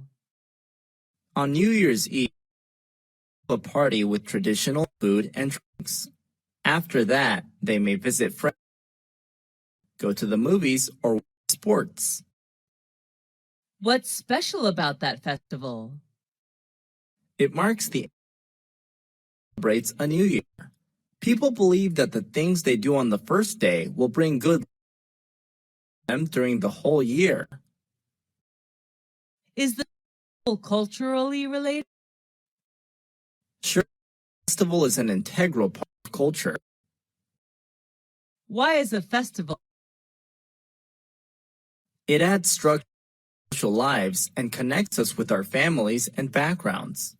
On New Year's Eve, a party with traditional food and drinks. After that, they may visit friends, go to the movies, or watch sports. What's special about that festival? It marks the celebrates a new year. People believe that the things they do on the first day will bring good luck to them during the whole year. Is the festival culturally related? Sure, the festival is an integral part of culture. Why is a festival? It adds structure to our social lives and connects us with our families and backgrounds.